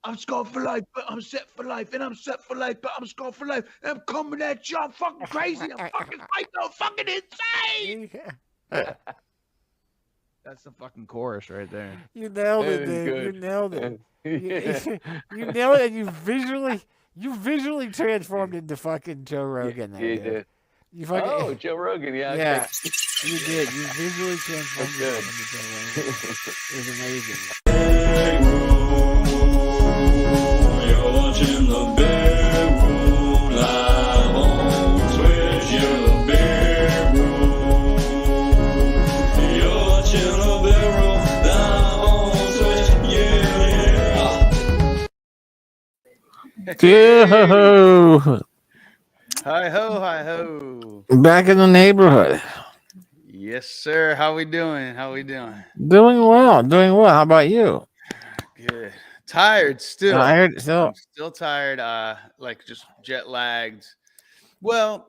I'm scarred for life, but I'm set for life, and I'm set for life, but I'm scarred for life. And I'm coming at you. I'm fucking crazy. I'm fucking psycho. Fucking insane. That's the fucking chorus right there. You nailed That it, is dude. You good. nailed it. You, Yeah. you nailed it. And you visually transformed into fucking Joe Yeah, Rogan there, you dude. did. You Oh, fucking Joe Rogan. Yeah, okay. yeah, you did. You visually transformed That's good. yourself into Joe Rogan. It was amazing. Big room, you're watching the big room live on Twitch. You're the big room. You're watching the big room live on Twitch. Yo, Hi ho, hi ho. back in the neighborhood. Yes, sir. How we doing? How we doing? Doing well. Doing well. How about you? Good. Tired still. I heard so. I'm still tired. Like just jet lagged. Well,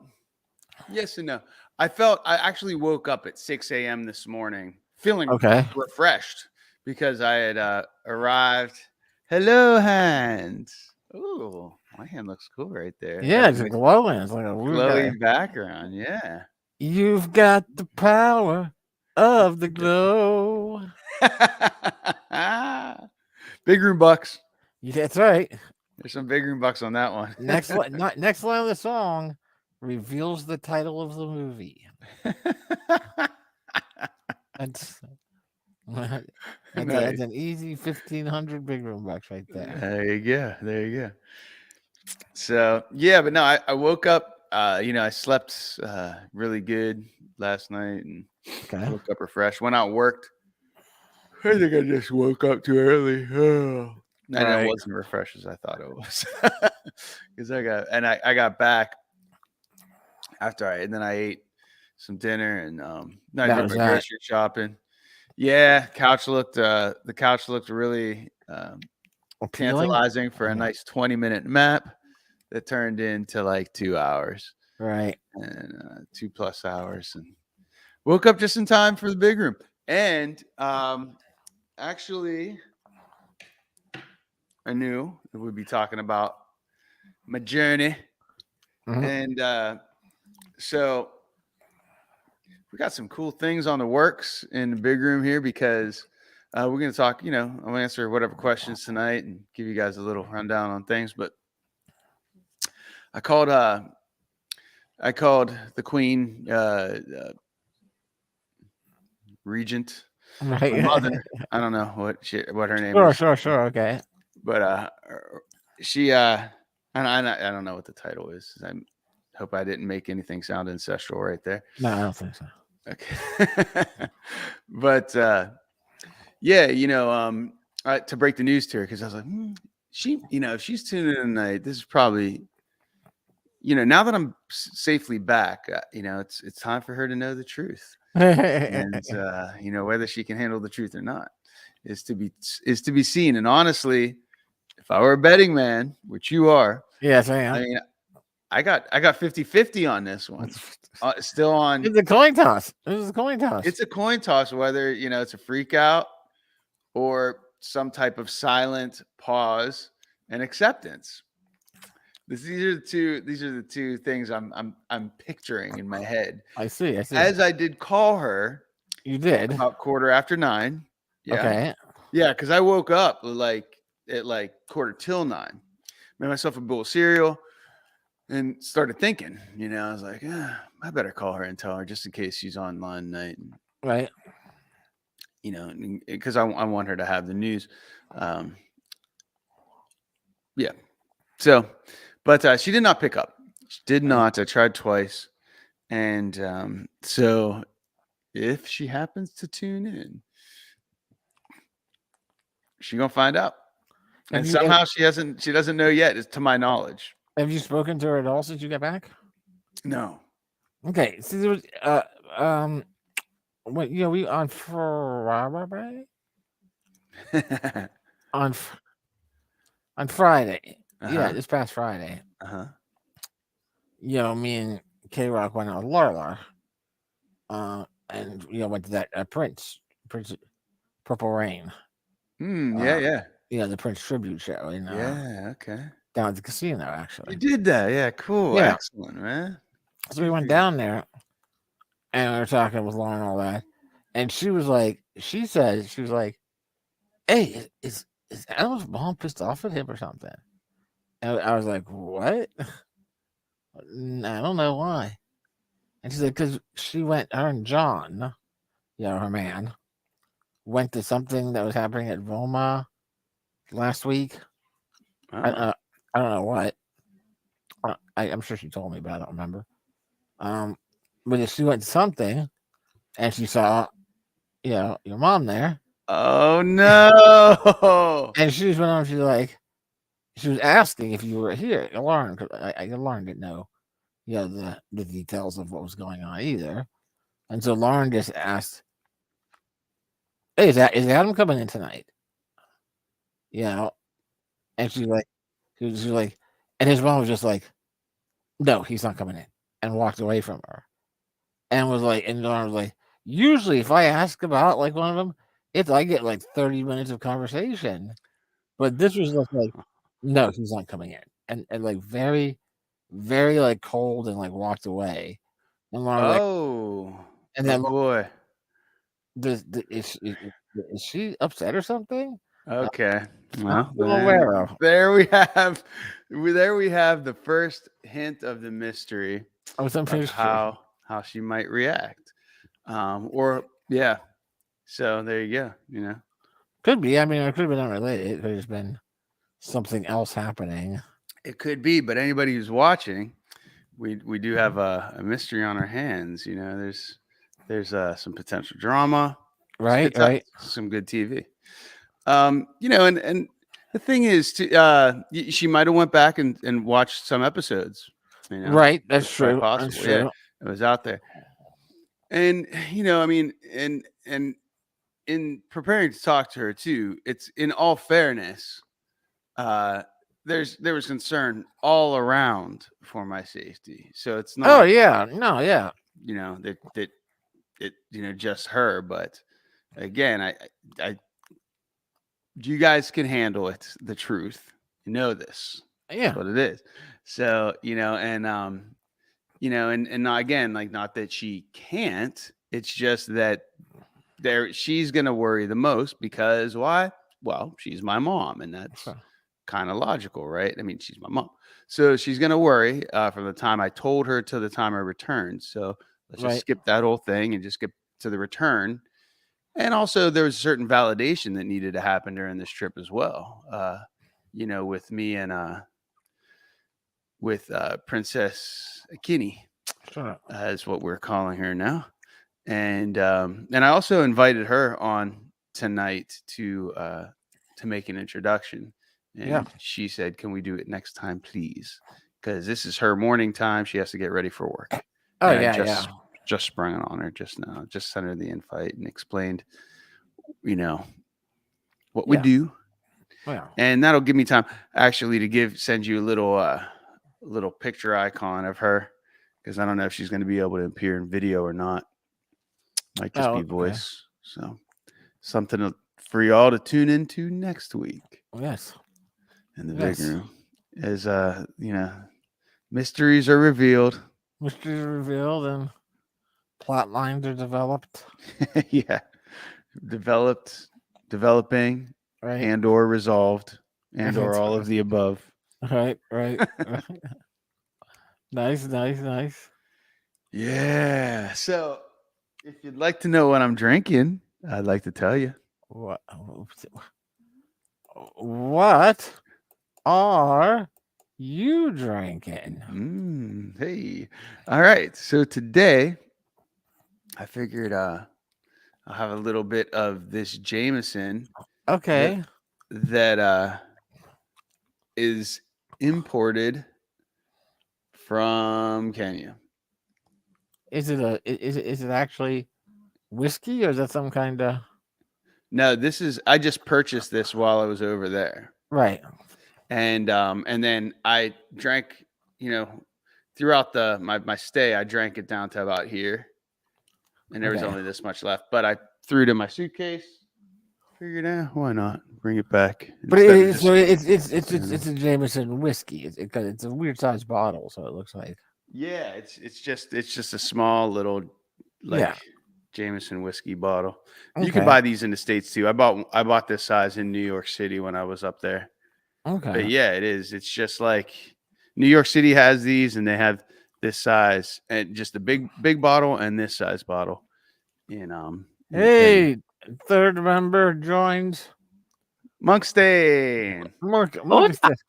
yes and no. I actually woke up at 6 a.m. this morning feeling Okay. refreshed because I had arrived. Hello, hands. Ooh, my hand looks cool right there. Yeah, Got a it's nice glowing. It's like a weird guy. glowy background. Yeah. You've got the power of the glow. Big room bucks. Yeah, that's right. There's some big room bucks on that one. Next line of the song reveals the title of the movie. That's that's, Nice. that's an easy 1,500 big room bucks right there. There you go. There you go. So yeah, but no, I woke up. I slept really good last night and Okay. woke up refreshed. Went out and worked. I think I just woke up too early. Oh. And Right. it wasn't refreshed as I thought it was. Because I got back after I ate some dinner and I That did was my that. grocery shopping. Yeah, the couch looked really Appealing. tantalizing for a Yeah. nice 20-minute map that turned into like 2 hours Right. and 2+ hours, and woke up just in time for the big room. And actually, I knew that we'd be talking about my journey, Mhm. and so we got some cool things on the works in the big room here because we're going to talk. I'll answer whatever questions tonight and give you guys a little rundown on things. But I called the Queen Regent, my Right. mother. I don't know what her name is, Sure. Okay. but she I don't know what the title is. I hope I didn't make anything sound ancestral right there. No, I don't think so. Okay. But yeah, to break the news to her, because I was like, if she's tuning in tonight, this is probably, now that I'm safely back, it's time for her to know the truth, and whether she can handle the truth or not is to be seen. And honestly, if I were a betting man, which you are, Yes, I am. I mean, I got 50-50 on this one. Still on. It's a coin toss. It's a coin toss. It's a coin toss whether it's a freak out or some type of silent pause and acceptance. These are the two things I'm picturing in my head. I see. As I did call her You did. about 9:15. Yeah. Okay. Yeah, because I woke up at 9:45. Made myself a bowl of cereal and started thinking, I was like, I better call her and tell her just in case she's online tonight. And, Right. because I want her to have the news. Yeah. So, but she did not pick up. She did not. I tried twice. And so if she happens to tune in, she's going to find out. And somehow she doesn't know yet, to my knowledge. Have you spoken to her at all since you got back? No. Okay. So there was we on Friday on Friday. Yeah, this past Friday. Me and K Rock went out with Laura. And went to that Prince Purple Rain. Yeah. the Prince tribute show in Yeah. Okay. down at the casino, You actually. did that. Yeah. Cool. Yeah. Excellent, man. So we went down there and we were talking with Lauren and all that, and she was like, she was like, "Hey, is Adam's mom pissed off at him or something?" And I was like, "What?" I don't know why. And she said, "Because she went, her and John, her man, went to something that was happening at Voma last week. Oh. I don't know what. I'm sure she told me, but I don't remember. But she went to something, and she saw, your mom there, Oh no. and she just went on. She's like, she was asking if you were here, Lauren, because Lauren didn't know, the details of what was going on either, and so Lauren just asked, "Hey, is Adam coming in tonight?" And she's like, she's like, and his mom was just like, "No, he's not coming in," and walked away from her, and was like, and Lauren was like, "Usually, if I ask about like one of them, I get like 30 minutes of conversation, but this was just like, no, he's not coming in," and like very, very like cold and like walked away, and Lauren was like, Oh. and Oh then boy. is she upset or something? Okay. Not Well, aware of. there we have the first hint of the mystery Oh, some of mystery. how she might react. Or yeah. So there you go, Could be. I mean, it could have been unrelated. It could have been something else happening. It could be, but anybody who's watching, we do have a mystery on our hands. There's some potential drama. Right, right. Some good TV. And the thing is, she might have went back and watched some episodes. Right, that's It's quite true. possible. That's true. Yeah, it was out there. And I mean, and in preparing to talk to her too, it's in all fairness, there was concern all around for my safety. So it's not. Oh yeah, no, yeah. That it just her, but again, I you guys can handle it. The truth, this. Yeah. That's what it is. So and and not again, like, not that she can't. It's just that she's gonna worry the most because why? Well, she's my mom, and that's kind of logical, right? I mean, she's my mom, so she's gonna worry from the time I told her to the time I returned. So let's just skip that whole thing and just get to the return. And also, there was a certain validation that needed to happen during this trip as well. With me and with Princess Kinney, is what we're calling her now. And I also invited her on tonight to make an introduction. And she said, "Can we do it next time, please? Because this is her morning time. She has to get ready for work." Oh and yeah, just sprung it on her just now. Just sent her the invite and explained, what we do. Yeah. And that'll give me time actually to send you a little picture icon of her, because I don't know if she's going to be able to appear in video or not. Might just be voice. So something for y'all to tune into next week. Yes. In the big room, as mysteries are revealed. Mysteries are revealed and plot lines are developed. Yeah. Developing, right, and or resolved, and or all of the above. Right. Nice. Yeah. So if you'd like to know what I'm drinking, I'd like to tell you. What are you drinking? Hey. All right. So today I figured I'll have a little bit of this Jameson. Okay. That is imported from Kenya. Is it actually whiskey, or is that some kind of? No, I just purchased this while I was over there. Right. And then I drank, throughout my stay, I drank it down to about here. And there was only this much left, but I threw it in my suitcase figured out why not bring it back. But instead of so just- it's a Jameson whiskey. It's a weird sized bottle, so it looks like. yeah, it's just a small little like Yeah. Jameson whiskey bottle. You can Okay. buy these in the States too. I bought this size in New York City when I was up there. But Okay. yeah, it is. It's just like New York City has these, and they have this size and just a big bottle and this size bottle in the can. Hey, third member joins. Monkstain. Monk, Oh, is this?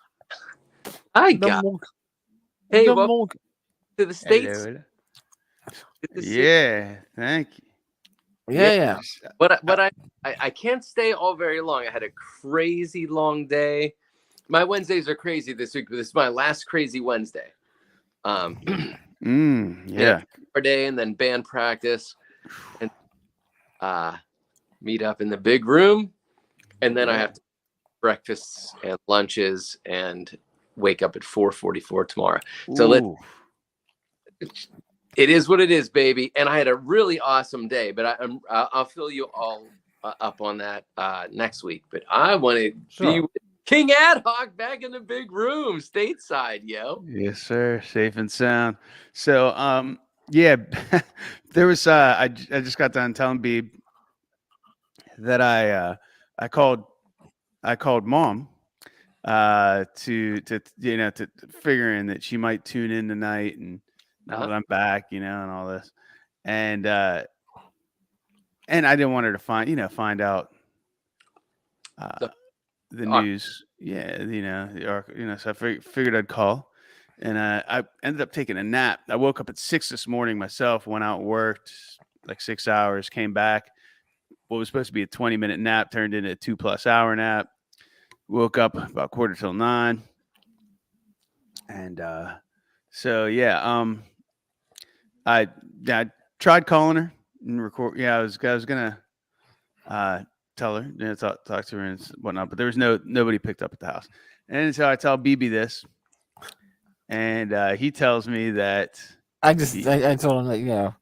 Hi, The guys. monk. Hey, the welcome monk. to the States. Hello. Good to see you. Yeah, thank you. Yeah. But I can't stay all very long. I had a crazy long day. My Wednesdays are crazy this week, but this is my last crazy Wednesday. Yeah. For day and then band practice and meet up in the big room. And then I have to breakfasts and lunches and wake up at 4:44 tomorrow. So Ooh. it is what it is, baby. And I had a really awesome day, but I'll fill you all up on that next week. But I want to be with King Ad Hoc back in the big room, stateside, yo. Yes, sir. Safe and sound. So, yeah, there was. I just got done telling Beeb that I called mom to figuring that she might tune in tonight, and now that I'm back, and all this, and I didn't want her to find out the news. Yeah, so I figured I'd call, and I ended up taking a nap. I woke up at 6 this morning myself, went out and worked like 6 hours, came back. What was supposed to be a 20-minute nap turned into a 2+ hour nap. Woke up about 8:45, and so yeah, I tried calling her and record. Yeah, I was gonna tell her, talk to her and whatnot, but there was nobody picked up at the house. And so I tell BB this, and he tells me that I told him that,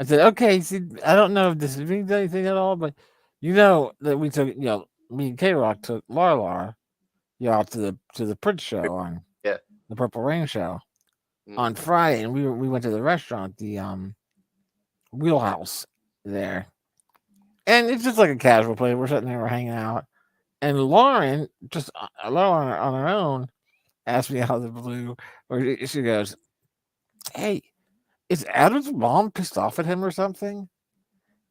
I said, okay, see, I don't know if this means anything at all, but that we took, me and K-Rock took Lar out to the Prince show on the Purple Rain show on Friday, and we went to the restaurant, the Wheelhouse there. And it's just like a casual place. We're sitting there, we're hanging out. And Lauren, just alone on her own, asked me out of the blue, or she goes, hey, is Adam's mom pissed off at him or something?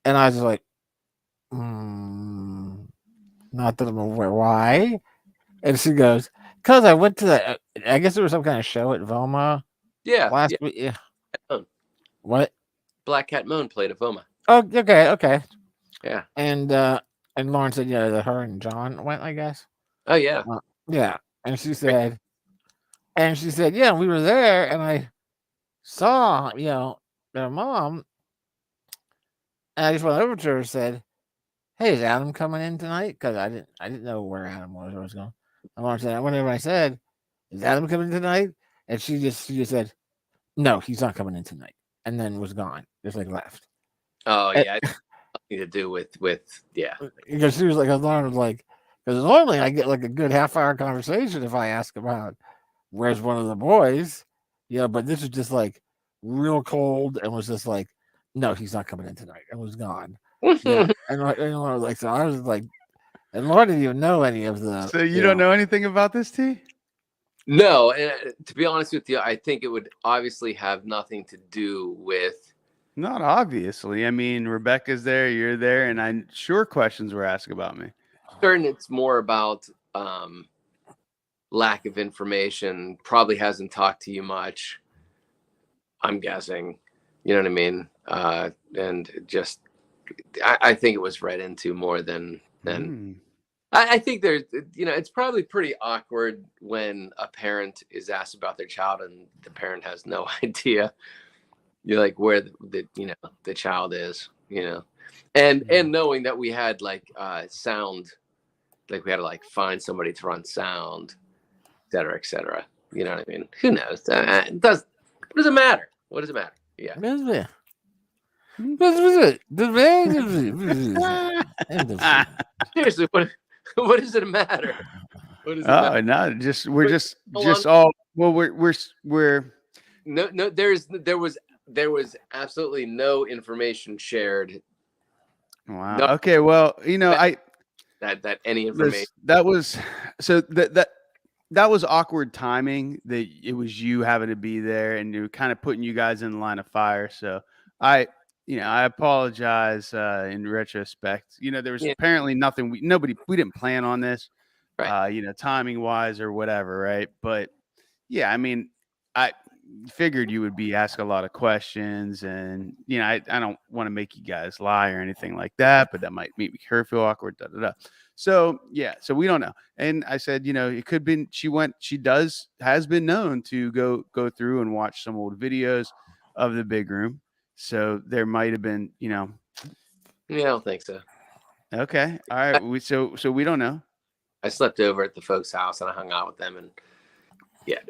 And I was like, not that I'm aware. Why? And she goes, because I went to that, I guess there was some kind of show at Voma. Yeah. Last week. Yeah. What? Black Cat Moan played at Voma. Oh, okay. Yeah. And Lauren said, that her and John went, I guess. Oh, yeah. Yeah. And she said, yeah, we were there, and I saw, their mom, and I just went over to her and said, hey, is Adam coming in tonight? Because I didn't know where Adam was or was going. And Lauren said, whenever I said, is Adam coming in tonight? And she just said, no, he's not coming in tonight. And then was gone. Just like left. Oh, yeah. Nothing to do with Because she was like, Lauren was like, because normally I get like a good half-hour conversation if I ask about where's one of the boys, but this is just like real cold and was just like, no, he's not coming in tonight, and was gone. And Lauren was like, so I was like, and Lauren didn't even know any of the. So you don't know anything about this, T? No, and to be honest with you, I think it would obviously have nothing to do with. Not obviously. I mean, Rebecca's there, you're there, and I'm sure questions were asked about me. Certain, it's more about lack of information. Probably hasn't talked to you much. I'm guessing. You know what I mean? And just, I think it was read into more than. I think there's, it's probably pretty awkward when a parent is asked about their child and the parent has no idea. You're like where the child is, and knowing that we had like sound, like we had to like find somebody to run sound, et cetera. You know what I mean? Who knows? What does it matter? Yeah. Seriously, what does it matter? What does it Oh, matter? no, we're Wait, just hold on. all well. We're No. There was absolutely no information shared. wow. No, Okay, well, that any information. that was so that was awkward timing. That it was you having to be there, and you kind of putting you guys in the line of fire. So I apologize in retrospect. There was Yeah. apparently nothing. We didn't plan on this. Right. Timing wise or whatever, right? But yeah, I mean, I figured you would be asked a lot of questions, and I don't want to make you guys lie or anything like that, but that might make her feel awkward. Da, da, da. So yeah, so we don't know. And I said, it could be she has been known to go through and watch some old videos of the big room. So there might have been, Yeah, I don't think so. Okay, all right. So we don't know. I slept over at the folks' house and I hung out with them, and yeah,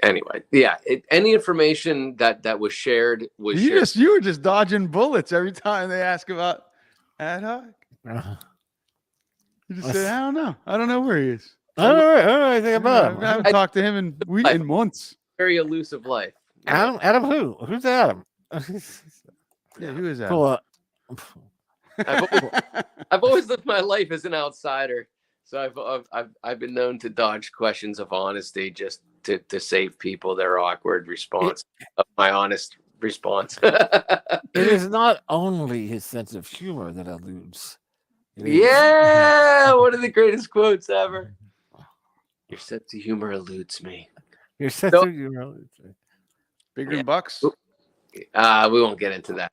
anyway. Yeah, any information that was shared was shared. You were just dodging bullets every time they ask about ad hoc. You just said, I don't know where he is. I don't know anything about him. I haven't talked to him in months. Very elusive life. Adam who? Who's Adam? Yeah, who is that? Pull up. I've always lived my life as an outsider, so I've been known to dodge questions of honesty just to save people their awkward response of my honest response. It is not only his sense of humor that eludes. Yeah, one of the greatest quotes ever. Your sense of humor eludes me. Your sense of humor eludes me. Big Room Bucks. We won't get into that.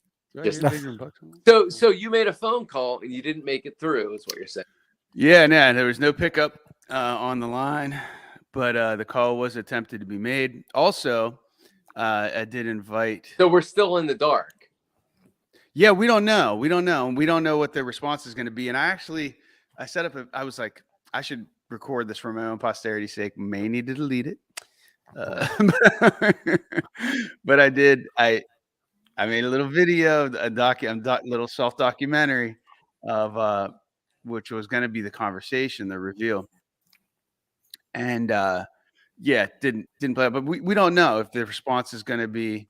So you made a phone call and you didn't make it through, is what you're saying. Yeah, no, there was no pickup on the line, but the call was attempted to be made. Also, I did invite. So we're still in the dark. Yeah, we don't know. We don't know what the response is going to be. And I set up I was like, I should record this for my own posterity's sake. May need to delete it. But I did. I made a little video, little self-documentary of which was going to be the conversation, the reveal. And yeah, didn't play, but we don't know if the response is going to be,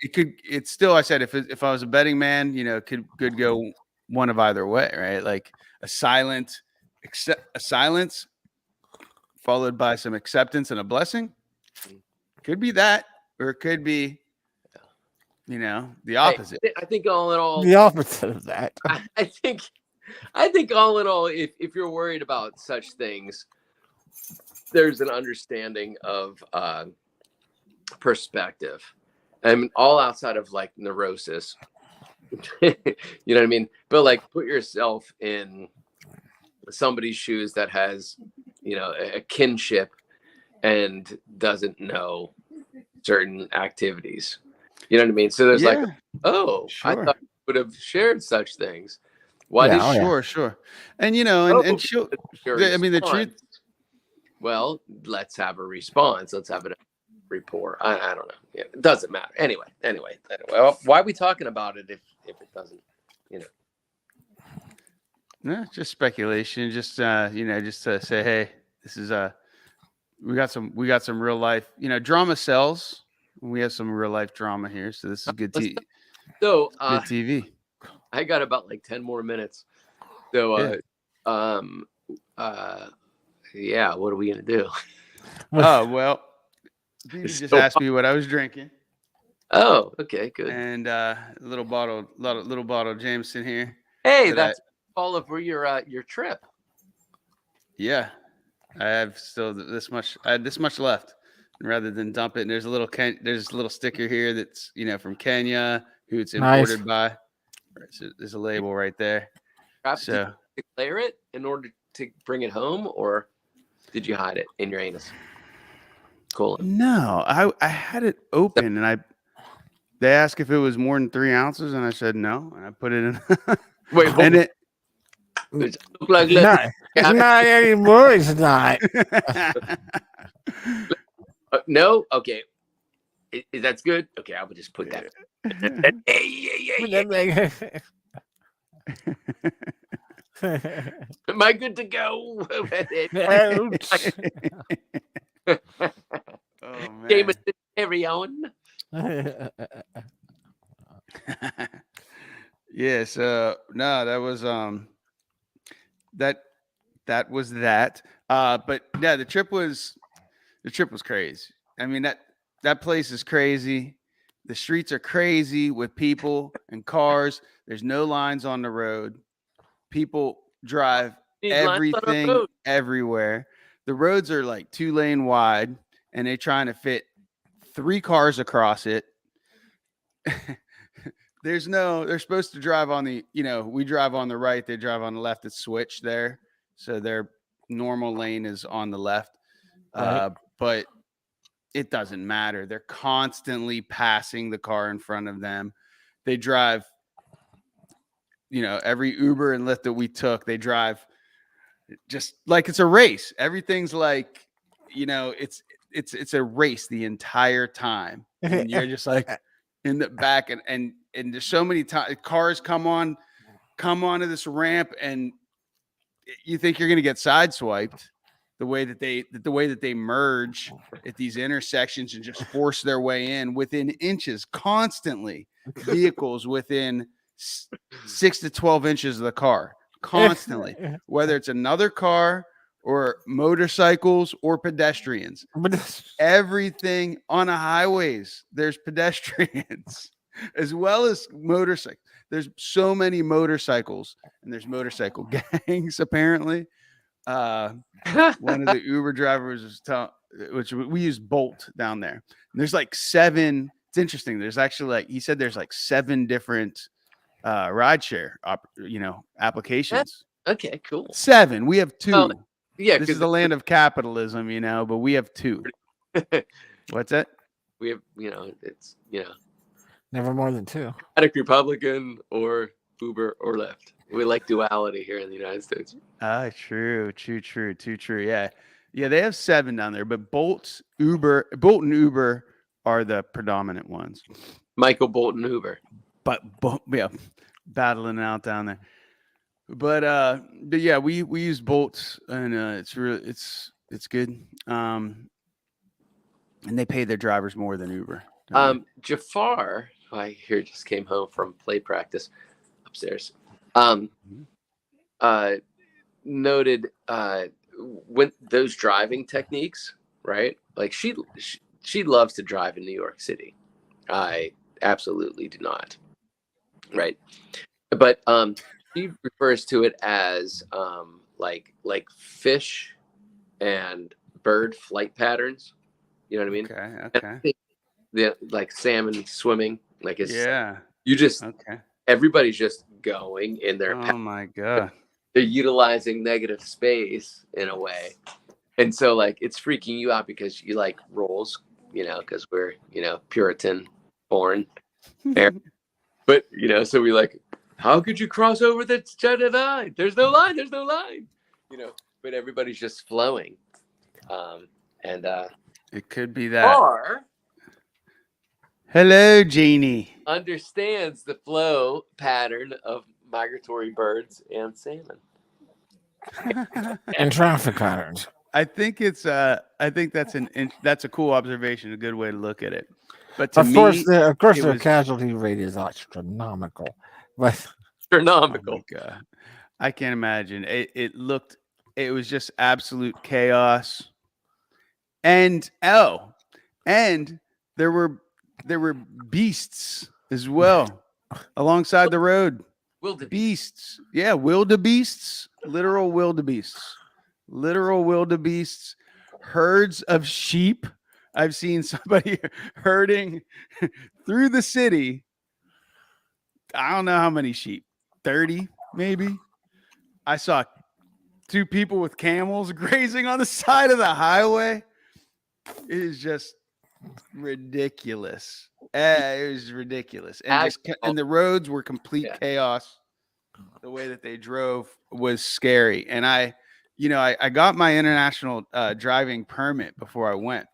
it's still, I said, if I was a betting man, it could go one of either way, right? Like a silence followed by some acceptance and a blessing. Could be that, or it could be, the opposite. I think all in all, the opposite of that. I think all in all, if you're worried about such things, there's an understanding of perspective. I mean, all outside of like neurosis, you know what I mean? But like, put yourself in somebody's shoes that has, a kinship and doesn't know certain activities. You know what I mean? So there's sure. I thought you would have shared such things. Why did sure. And and she'll. I mean, the truth. Well, let's have a response. Let's have a rapport. I don't know. Yeah, it doesn't matter. Anyway. Well, why are we talking about it if it doesn't? No, just speculation. Just just to say, hey, this is we got some real life. Drama sells. We have some real life drama here, so this is good TV. So good TV. I got about like 10 more minutes. So yeah, what are we gonna do? Oh well, you just asked me what I was drinking. Oh, okay, good. And little bottle Jameson here. Hey, that's all of your trip. Yeah, I have still this much. I had this much left. Rather than dump it, and there's a little sticker here that's from Kenya, who it's imported by. So there's a label right there. So did you declare it in order to bring it home, or did you hide it in your anus? Cool. No, I had it open, and they asked if it was more than 3 ounces, and I said no, and I put it in. Wait, and it. It's not anymore. It's not. No, okay. That's good. Okay, I would just put that. Am I good to go? Ouch. Oh man. Jameson, carry on. Yeah, so no, that was that was that. But yeah, the trip was crazy. I mean, that place is crazy. The streets are crazy with people and cars. There's no lines on the road. People drive These lines on our everything road. everywhere. The roads are like 2-lane wide, and they're trying to fit 3 cars across it. They're supposed to drive on the, we drive on the right, they drive on the left. It's switched there. So their normal lane is on the left. Right. But it doesn't matter. They're constantly passing the car in front of them. They drive, every Uber and Lyft that we took, they drive just like it's a race. Everything's like, it's a race the entire time. And you're just like in the back and there's so many times cars come onto this ramp and you think you're going to get sideswiped the way that they merge at these intersections and just force their way in within inches constantly. Vehicles within 6 to 12 inches of the car constantly, whether it's another car or motorcycles or pedestrians. Everything on the highways, there's pedestrians as well as motorcycles. There's so many motorcycles and there's motorcycle gangs apparently. One of the Uber drivers was which we use Bolt down there. And there's like 7. It's interesting. There's actually he said there's like 7 different rideshare applications. Okay, cool. 7. We have 2. Oh, yeah, this is the land of capitalism, but we have 2. What's that? We have, it's Never more than 2. Democratic Republican or Uber or Lyft. We like duality here in the United States. True. Yeah, they have 7 down there, but Bolt and Uber are the predominant ones. Michael Bolton Uber. But yeah, battling out down there. But yeah, we use Bolt and it's good. And they pay their drivers more than Uber. Jafar, who I hear just came home from play practice upstairs. Noted when those driving techniques, right? Like she loves to drive in New York City. I absolutely do not. Right. But she refers to it as like fish and bird flight patterns. You know what I mean? Okay. Like salmon swimming, like it's you just everybody's just going in their path. My god, they're utilizing negative space in a way, and so like it's freaking you out because you like rules, because we're Puritan born, but so we like, how could you cross over the line? There's no line, but everybody's just flowing, and it could be that. Or hello, Jeannie. Understands the flow pattern of migratory birds and salmon. And traffic patterns. I think that's a cool observation, a good way to look at it. But to of course, the casualty rate is astronomical. But astronomical. Oh God. I can't imagine. It was just absolute chaos. And there were beasts as well alongside the road. Wildebeests. Yeah, wildebeests. Literal wildebeests. Herds of sheep. I've seen somebody herding through the city. I don't know how many sheep. 30, maybe. I saw 2 people with camels grazing on the side of the highway. It is just ridiculous. It was ridiculous. And the roads were complete chaos. The way that they drove was scary. And I got my international driving permit before I went.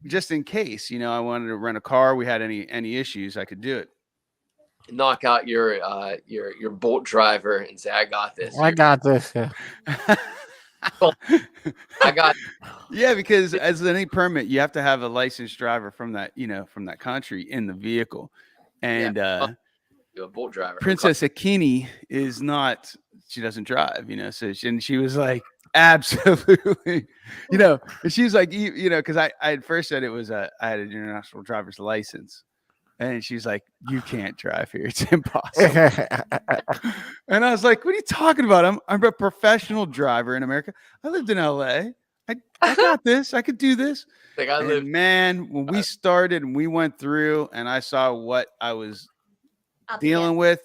just in case, I wanted to rent a car, we had any issues, I could do it. Knock out your Bolt driver and say, "I got this." I got this. Yeah. I got. Yeah, because as any permit, you have to have a licensed driver from that country in the vehicle. And a Bolt driver. Princess Akini is not. She doesn't drive, So she was like, absolutely, and she was like, because I at first said it was I had an international driver's license, and she's like, you can't drive here; it's impossible. And I was like, what are you talking about? I'm a professional driver in America. I lived in LA. I got this. I could do this. Like man, when we started and we went through and I saw what I was dealing with,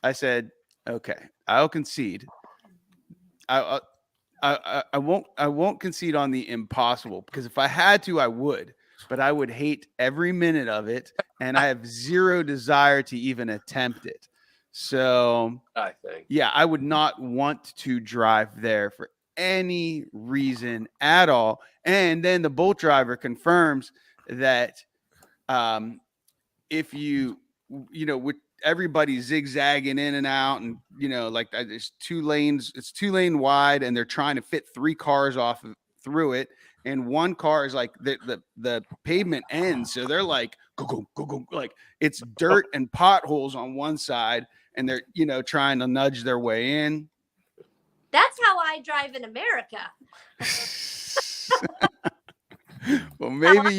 I said, okay, I'll concede. I won't concede on the impossible, because if I had to, I would, but I would hate every minute of it, and I have zero desire to even attempt it. So I think, yeah, I would not want to drive there for any reason at all. And then the Bolt driver confirms that if with everybody zigzagging in and out, and like there's 2 lanes, it's 2-lane wide, and they're trying to fit 3 cars through it, and one car is like the pavement ends, so they're like go, like it's dirt and potholes on one side, and they're trying to nudge their way in. That's how I drive in America. Well, maybe I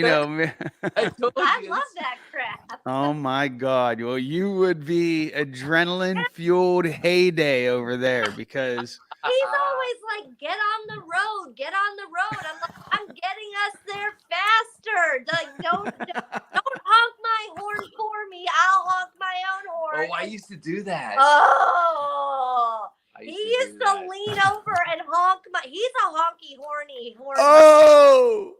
love that crap. Oh my God. Well, you would be adrenaline fueled heyday over there, because he's always like, get on the road. I'm like, I'm getting us there faster. Like, don't honk my horn for me. I'll honk my own horn. Oh, I used to do that. Oh, he used to lean over and honk he's a honky horny horn. Oh,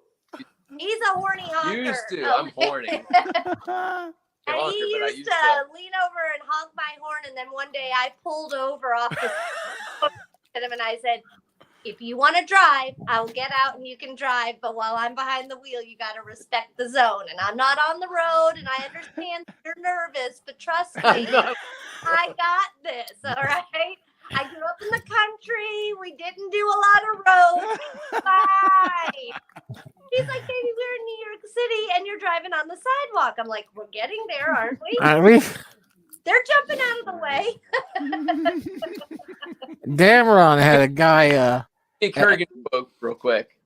he's a horny honker. Used to. I'm horny. And he used to lean over and honk my horn, and then one day I pulled over off the at him and I said, if you want to drive, I'll get out and you can drive, but while I'm behind the wheel, you got to respect the zone. And I'm not on the road, and I understand you're nervous, but trust me, I got this, all right? I grew up in the country. We didn't do a lot of roads. Bye. He's like, baby, we're in New York City, and you're driving on the sidewalk. I'm like, we're getting there, aren't we? Are we? They're jumping out of the way. Dameron had a guy. Hey, Kurgan spoke real quick.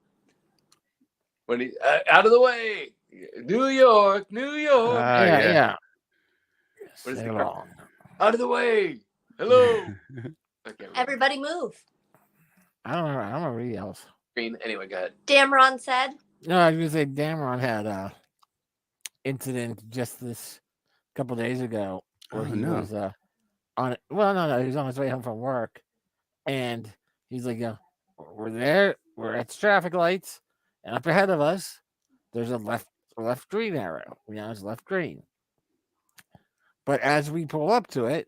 When he out of the way, New York. Yeah. What is the out of the way? Hello. Okay, Everybody move. I don't remember what else. Anyway, go ahead. Dameron said. No, I was gonna say Dameron had a incident just this couple days ago where he was on. Well, no, he was on his way home from work, and he's like, we're there. We're at the traffic lights, and up ahead of us, there's a left green arrow. It's left green. But as we pull up to it,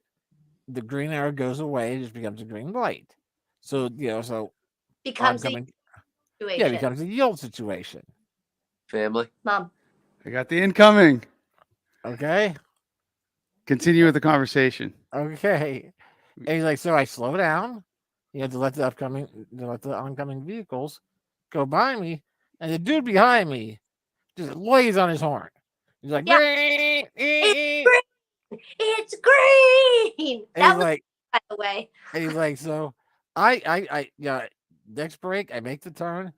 the green arrow goes away. It just becomes a green light. So Becomes a situation. situation. Yeah, it becomes a yield situation. Family. Mom. I got the incoming. Okay. Continue with the conversation. Okay. And he's like, so I slow down. You have to let the oncoming vehicles go by me, and the dude behind me just lays on his horn. He's like, It's green. That was like, by the way. And he's like, so I next break, I make the turn.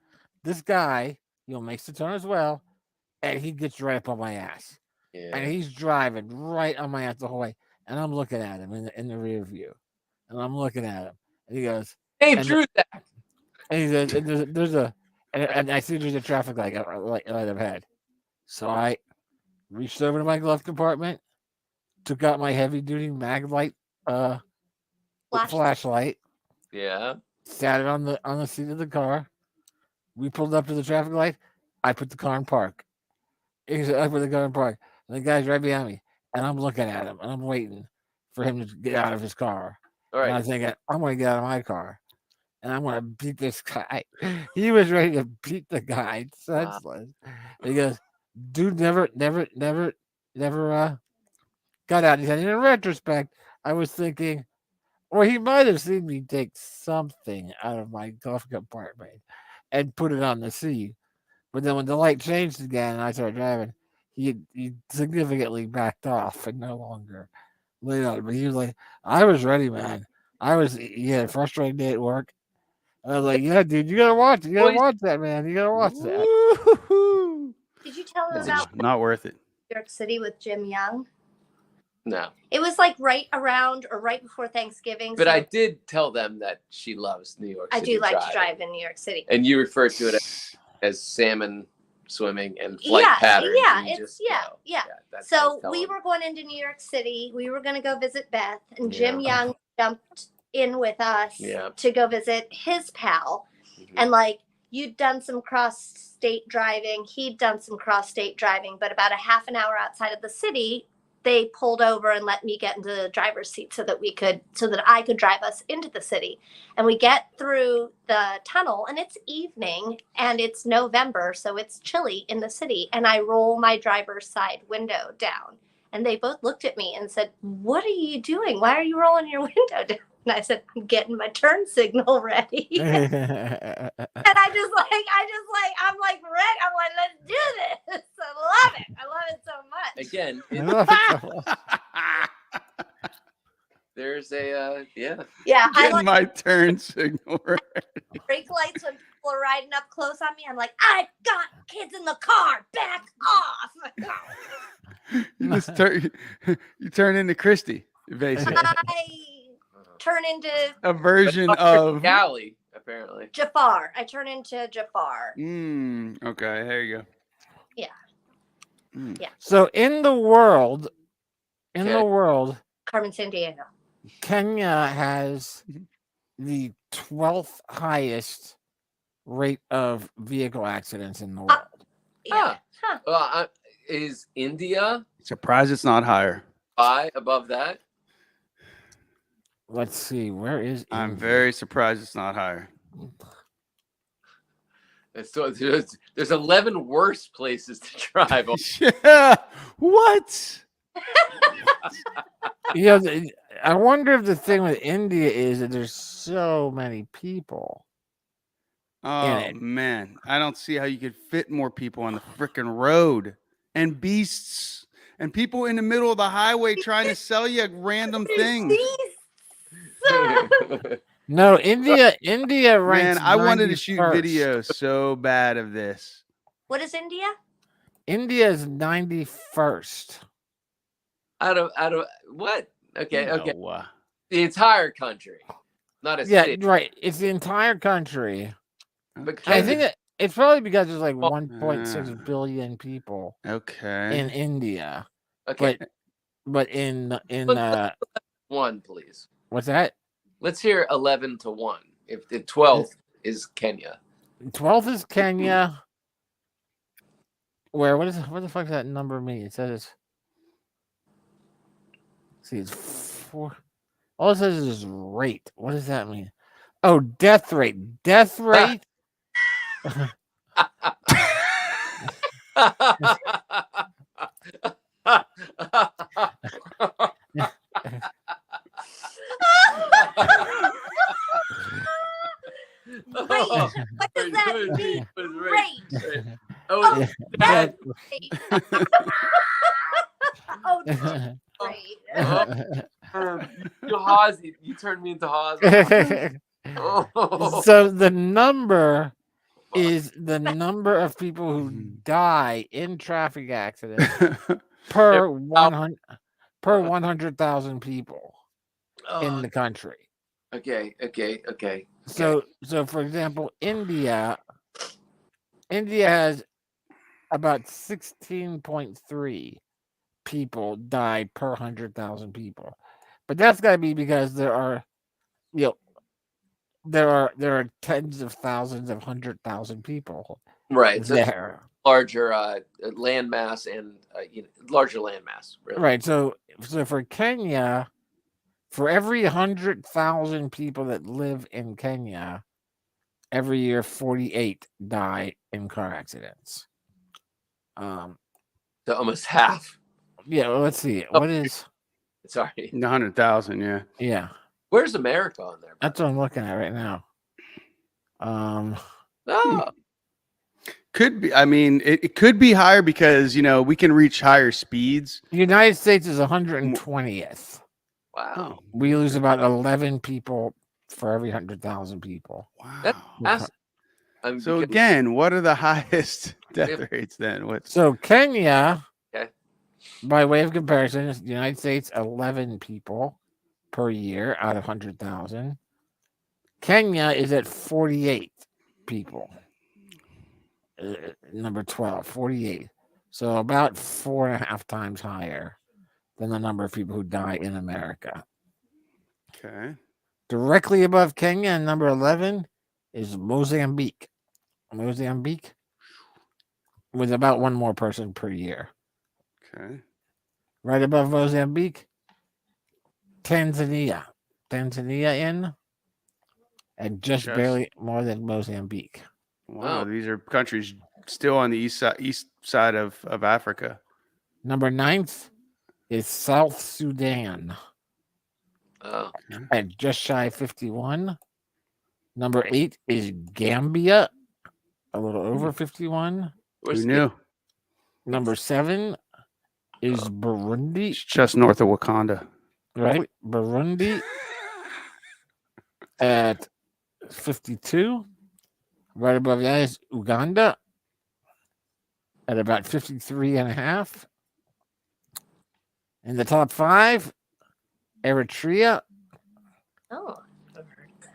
This guy, makes the turn as well, and he gets right up on my ass. Yeah. And he's driving right on my ass the whole way. And I'm looking at him in the rear view. And I'm looking at him. And he goes, hey, Drew that. And he says, and I see there's a traffic light ahead. So I reached over to my glove compartment, took out my heavy duty mag light flashlight. Yeah. Sat it on the seat of the car. We pulled up to the traffic light. I put the car in park. He said, I put the car in park. And the guy's right behind me. And I'm looking at him and I'm waiting for him to get out of his car. All right. And I'm thinking, I'm going to get out of my car. and I'm gonna beat this guy. He was ready to beat the guy senseless. He goes, dude, never got out. He said, in retrospect, I was thinking, or he might have seen me take something out of my glove compartment and put it on the seat. But then when the light changed again and I started driving, he significantly backed off and no longer laid on. But he was like, I was ready, man. He had a frustrating day at work. I was like, yeah, dude, you gotta watch it. You gotta watch that, man. You gotta watch that. Woo-hoo-hoo. Did you tell them It's about not worth it. New York City with Jim Young? No. It was like right around or right before Thanksgiving. But so I did tell them that she loves New York I City. do like to drive in New York City. And you refer to it as salmon swimming and flight patterns. Yeah, and it's that's so we were going into New York City. We were going to go visit Beth, and Jim Young jumped in with us to go visit his pal. Mhm. And like you'd done some cross-state driving, he'd done some cross-state driving, but about a half an hour outside of the city, they pulled over and let me get into the driver's seat so that I could drive us into the city. And we get through the tunnel and it's evening and it's November, so it's chilly in the city. And I roll my driver's side window down. And they both looked at me and said, "What are you doing? Why are you rolling your window down?" And I said, "I'm getting my turn signal ready." And I'm like, ready. I'm like, let's do this. I love it. I love it so much. Again, there's a Yeah, I Getting like my turn signal. brake lights when people are riding up close on me. I'm like, I've got kids in the car. Back off. You turn into Christy, basically. I turn into A version of Galley, apparently. Jafar. I turn into Jafar. Okay, there you go. Yeah. Yeah. So in the world, Carmen Sandiego. Kenya has the 12th highest rate of vehicle accidents in the world. Yeah. Huh. Well, is India Surprised it's not higher. high above that? Let's see, where is I'm India? very surprised it's not higher. So there's 11 worse places to drive. Yeah. What? I wonder if the thing with India is that there's so many people. Oh man, I don't see how you could fit more people on the freaking road and beasts and people in the middle of the highway trying to sell you random things. No, India ranks. Man, I wanted to shoot 91st. videos so bad of this. What is India? India is 91st. Out of what? Okay. No. The entire country, not a city. Right. It's the entire country. But I think it's probably because there's like Well, 1.6 billion people Okay. in India. okay. But in One, please. what's that? Let's hear 11 to 1. If the 12th is Kenya. 12th is Kenya. What the fuck does that number mean? It says it's 4. All it says is rate. What does that mean? Oh, death rate. Death rate. What does that mean? Rate. Oh, Death Oh, great. You turned me into Hazi. Oh. So the number is the number of people who die in traffic accidents per 100,000 people in the country. Okay. So for example, India has about 16.3 people die per 100,000 people, but that's got to be because there are tens of thousands of 100,000 people Right. So there. larger land mass and larger land mass. Really. Right. So for Kenya, for every 100,000 people that live in Kenya, every year 48 die in car accidents. So almost half. Yeah, well, let's see. Oh. What is? Sorry. 100,000. Yeah. Yeah, Where's America on there? that's what I'm looking at right now. Oh, Could be. I mean, it could be higher because we can reach higher speeds. The United States is 120th. wow. We lose about 11 people for every 100,000 people. Wow. That's, I mean, So because- again, what are the highest death rates then? What's So Kenya, Okay. by way of comparison, is the United States 11 people per year out of 100,000. Kenya is at 48 people. Number 12, 48. So about 4.5 times higher than the number of people who die in America. okay? Directly above Kenya and number 11 is Mozambique. Mozambique with about one more person per year. Okay. Right above Mozambique, Tanzania. Tanzania in, and just barely more than Mozambique. Wow, Oh. these are countries still on the east side of Africa. Number 9th is South Sudan Oh, at just shy of 51. Number 8 is Gambia, a little over 51. where's Who knew? Number 7 is Burundi, It's just north of Wakanda. right? Burundi at 52. Right above that is Uganda at about 53.5. In the top 5, Eritrea. Oh.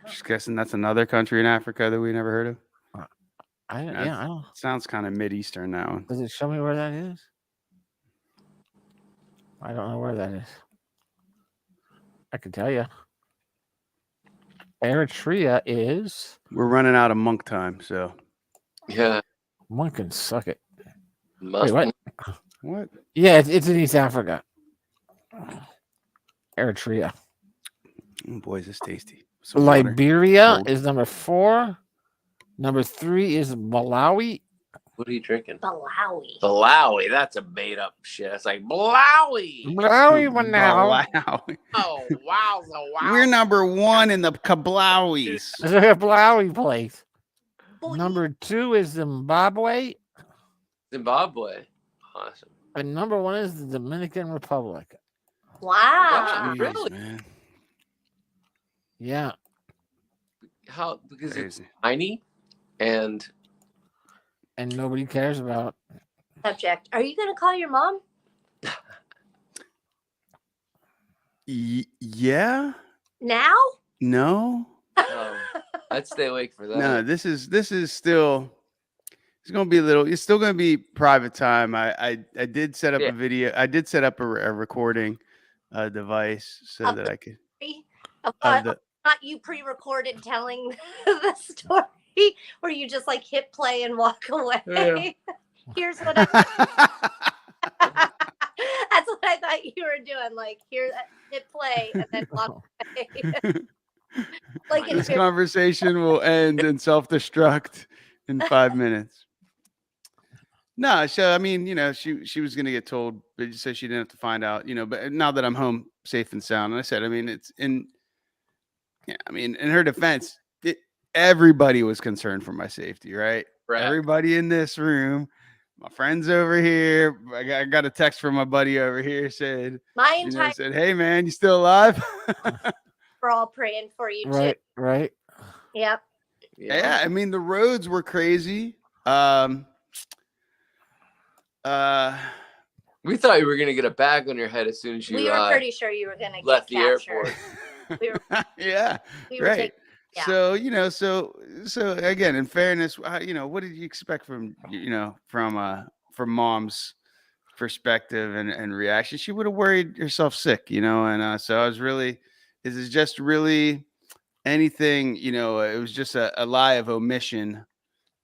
Just guessing that's another country in Africa that we never heard of. I That's- don't. Sounds kind of mid-eastern now. Does it show me where that is? I don't know where that is. I can tell you. Eritrea is. We're running out of monk time, so yeah. One can suck it. Must Wait, what? what? Yeah, it's in East Africa. Eritrea. Oh, boy, is this tasty. Some water. Liberia Cold. is number 4. Number 3 is Malawi. What are you drinking? Malawi. Malawi. That's a made up shit. It's like Malawi. Malawi one now. Wow. Oh, wow. Wow. We're number 1 in the Kablawis. It's a Malawi place. Boy, Number 2 is Zimbabwe. Zimbabwe. Awesome. And number 1 is the Dominican Republic. Wow. Wow. Really? Man. Yeah. How? Because it's Crazy. tiny and And nobody cares about. Subject. Are you going to call your mom? Yeah? Now? No? oh, I'd stay awake for that. No, this is still it's gonna be a little it's still gonna be private time. I did set up Yeah. a video. I did set up a recording device so Of that the- I could Of of the not you pre-recorded telling the story where you just like hit play and walk away. Yeah. Here's what I that's what I thought you were doing. Like here hit play and then walk away. Like this it's conversation will end in self-destruct in 5 minutes. No, so I mean, she was gonna get told, but so she didn't have to find out, but now that I'm home safe and sound, and I said, I mean, it's in her defense, everybody was concerned for my safety, right? Right. Everybody in this room, my friends over here. I got a text from my buddy over here said, my entire said, "Hey man, you still alive?" we're all praying for you Right, too. right. Yep. Yeah, I mean the roads were crazy. We thought you were gonna get a bag on your head as soon as you We were pretty sure you were gonna left get the captured. airport. We were, Yeah, we were right. taking, yeah. So so again, in fairness, what did you expect from from mom's perspective and reaction? She would have worried herself sick, and so I was really, is it just really anything, it was just a lie of omission.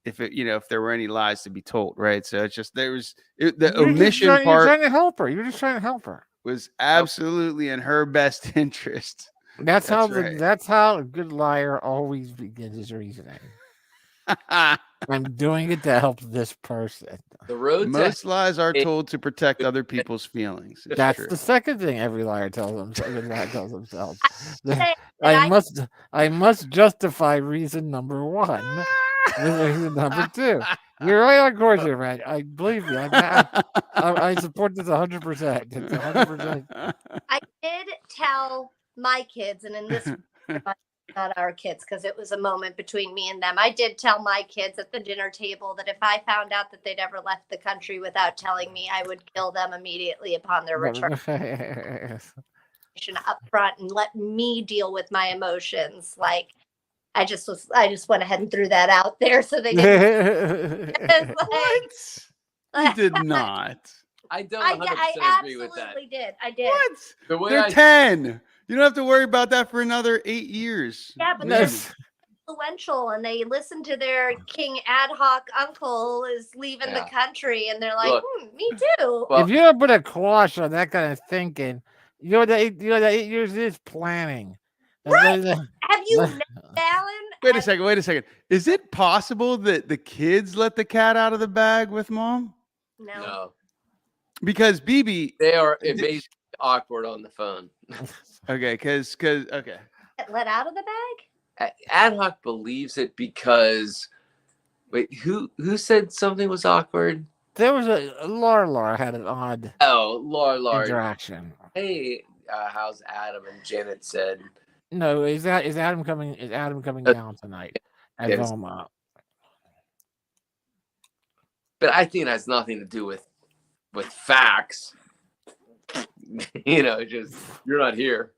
If if there were any lies to be told, right? So it's just the omission You're part trying to help her. You're just trying to help her. was absolutely in her best interest. That's how That's right. that's how a good liar always begins his reasoning. I'm doing it to help this person. The road Most to lies are told to protect other people's feelings. It's That's true. the second thing every liar tells themselves. Say I that I must justify reason number one with reason number two. You're right on course here, man. I believe you. I support this 100%. It's 100%. I did tell my kids, and in this, not our kids, because it was a moment between me and them. I did tell my kids at the dinner table that if I found out that they'd ever left the country without telling me, I would kill them immediately upon their return up front and let me deal with my emotions. Like I just went ahead and threw that out there so they didn't. What? You did not. I don't I 100% agree with that. absolutely did. I did. What? The way They're I 10. You don't have to worry about that for another 8 years. Yeah, but Believe That's- me. influential, and they listen to their king ad hoc uncle is leaving the country, and they're like, Look, me too. well, if you don't put a quash on that kind of thinking, you know that 8 years is planning. Right. Have you met Alan? Wait a second. Is it possible that the kids let the cat out of the bag with mom? No. Because BB, they are amazingly awkward on the phone. okay, because okay. Let out of the bag? Ad hoc believes it because wait, who said something was awkward? There was Laura had an odd Oh, Laura. interaction. Hey, how's Adam? And Janet said, No, is Adam coming? Is Adam coming down tonight at Yes. Velma? but I think it has nothing to do with facts. Just you're not here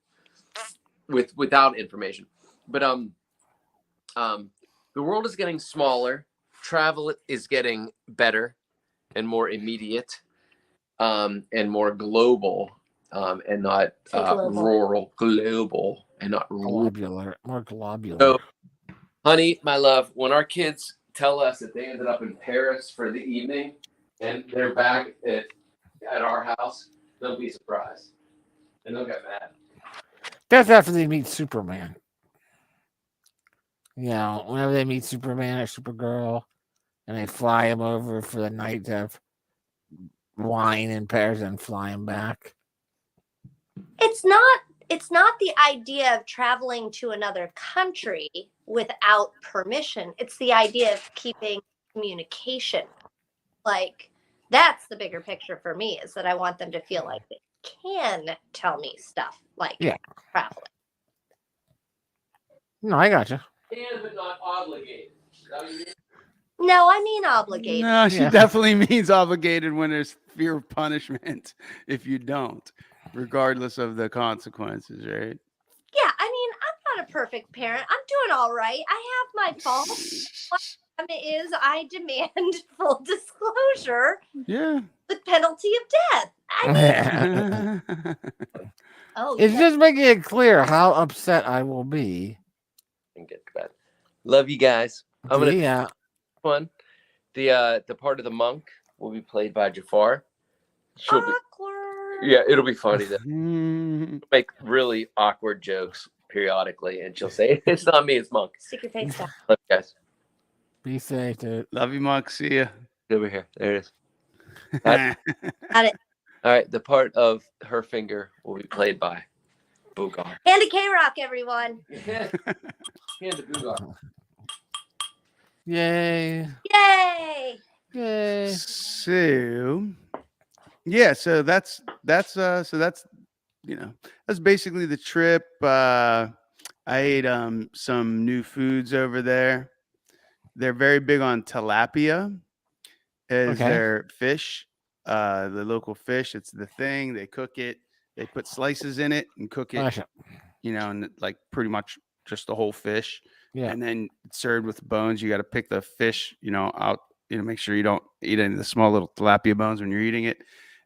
without information. But the world is getting smaller. Travel is getting better and more immediate, and more global, and not rural. Global and not rural. More globular. So, honey, my love, when our kids tell us that they ended up in Paris for the evening and they're back at our house, don't be surprised. And they'll get mad. That's after they meet Superman. Whenever they meet Superman or Supergirl, and they fly him over for the night to have wine in Paris and fly him back. It's not the idea of traveling to another country without permission. It's the idea of keeping communication. Like, that's the bigger picture for me, is that I want them to feel like they can tell me stuff like traveling. No, I got you. Can but not obligated. Is that what you mean? No, I mean obligated. No, she definitely means obligated when there's fear of punishment if you don't, regardless of the consequences, right? Yeah, I mean, I'm not a perfect parent. I'm doing all right. I have my faults. One is I demand full disclosure. Yeah. With penalty of death. I mean, It's just making it clear how upset I will be. And get to bed. Love you guys. I'm gonna one. The part of the monk will be played by Jafar. It'll be funny though. Make really awkward jokes periodically, and she'll say, "It's not me, it's Monk." Stick your face down. Love you guys. Be safe, dude. Love you, Monk. See ya. Over here. There it is. Got it. All right. The part of her finger will be played by Boogar. And a K-Rock, everyone. Hand to Boogar. Yay. Yay. Yay. So yeah, so that's that's basically the trip. I ate some new foods over there. They're very big on tilapia as their fish. The local fish, it's the thing. They cook it, they put slices in it and cook it, and like pretty much just the whole fish. Yeah. And then it's served with bones. You got to pick the fish, out, make sure you don't eat any of the small little tilapia bones when you're eating it.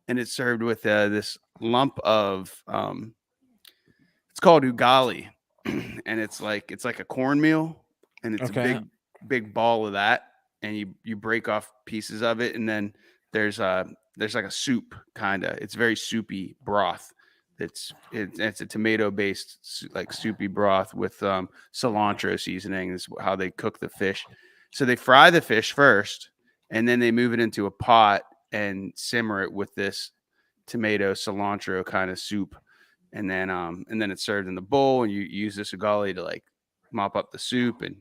And it's served with this lump of, it's called ugali. And it's like a cornmeal, and it's a big ball of that. And you break off pieces of it. And then there's like a soup kind of, it's very soupy broth. It's a tomato-based like soupy broth with cilantro seasoning is how they cook the fish, So they fry the fish first, and then they move it into a pot and simmer it with this tomato cilantro kind of soup, and then it's served in the bowl, and you use this ugali to like mop up the soup and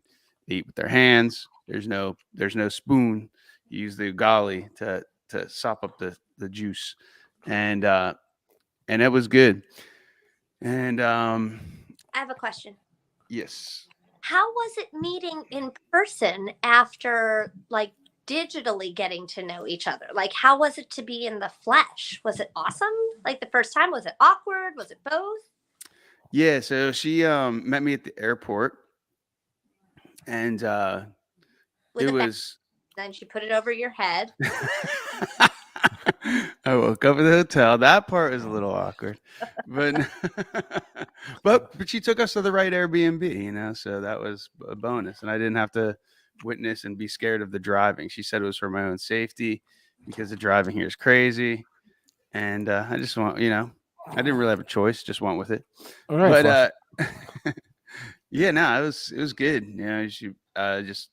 eat with their hands. There's no spoon. You use the ugali to sop up the juice, and it was good. And I have a question. yes. How was it meeting in person after like digitally getting to know each other? Like, how was it to be in the flesh? Was it awesome? Like the first time? Was it awkward? Was it both? Yeah, so she met me at the airport, and With it a bag. was Then she put it over your head. I woke up at the hotel. That part was a little awkward, but but she took us to the right Airbnb, so that was a bonus, and I didn't have to witness and be scared of the driving. She said it was for my own safety because the driving here is crazy, and I just want, I didn't really have a choice, just went with it. Right, But yeah, no, it was good. She just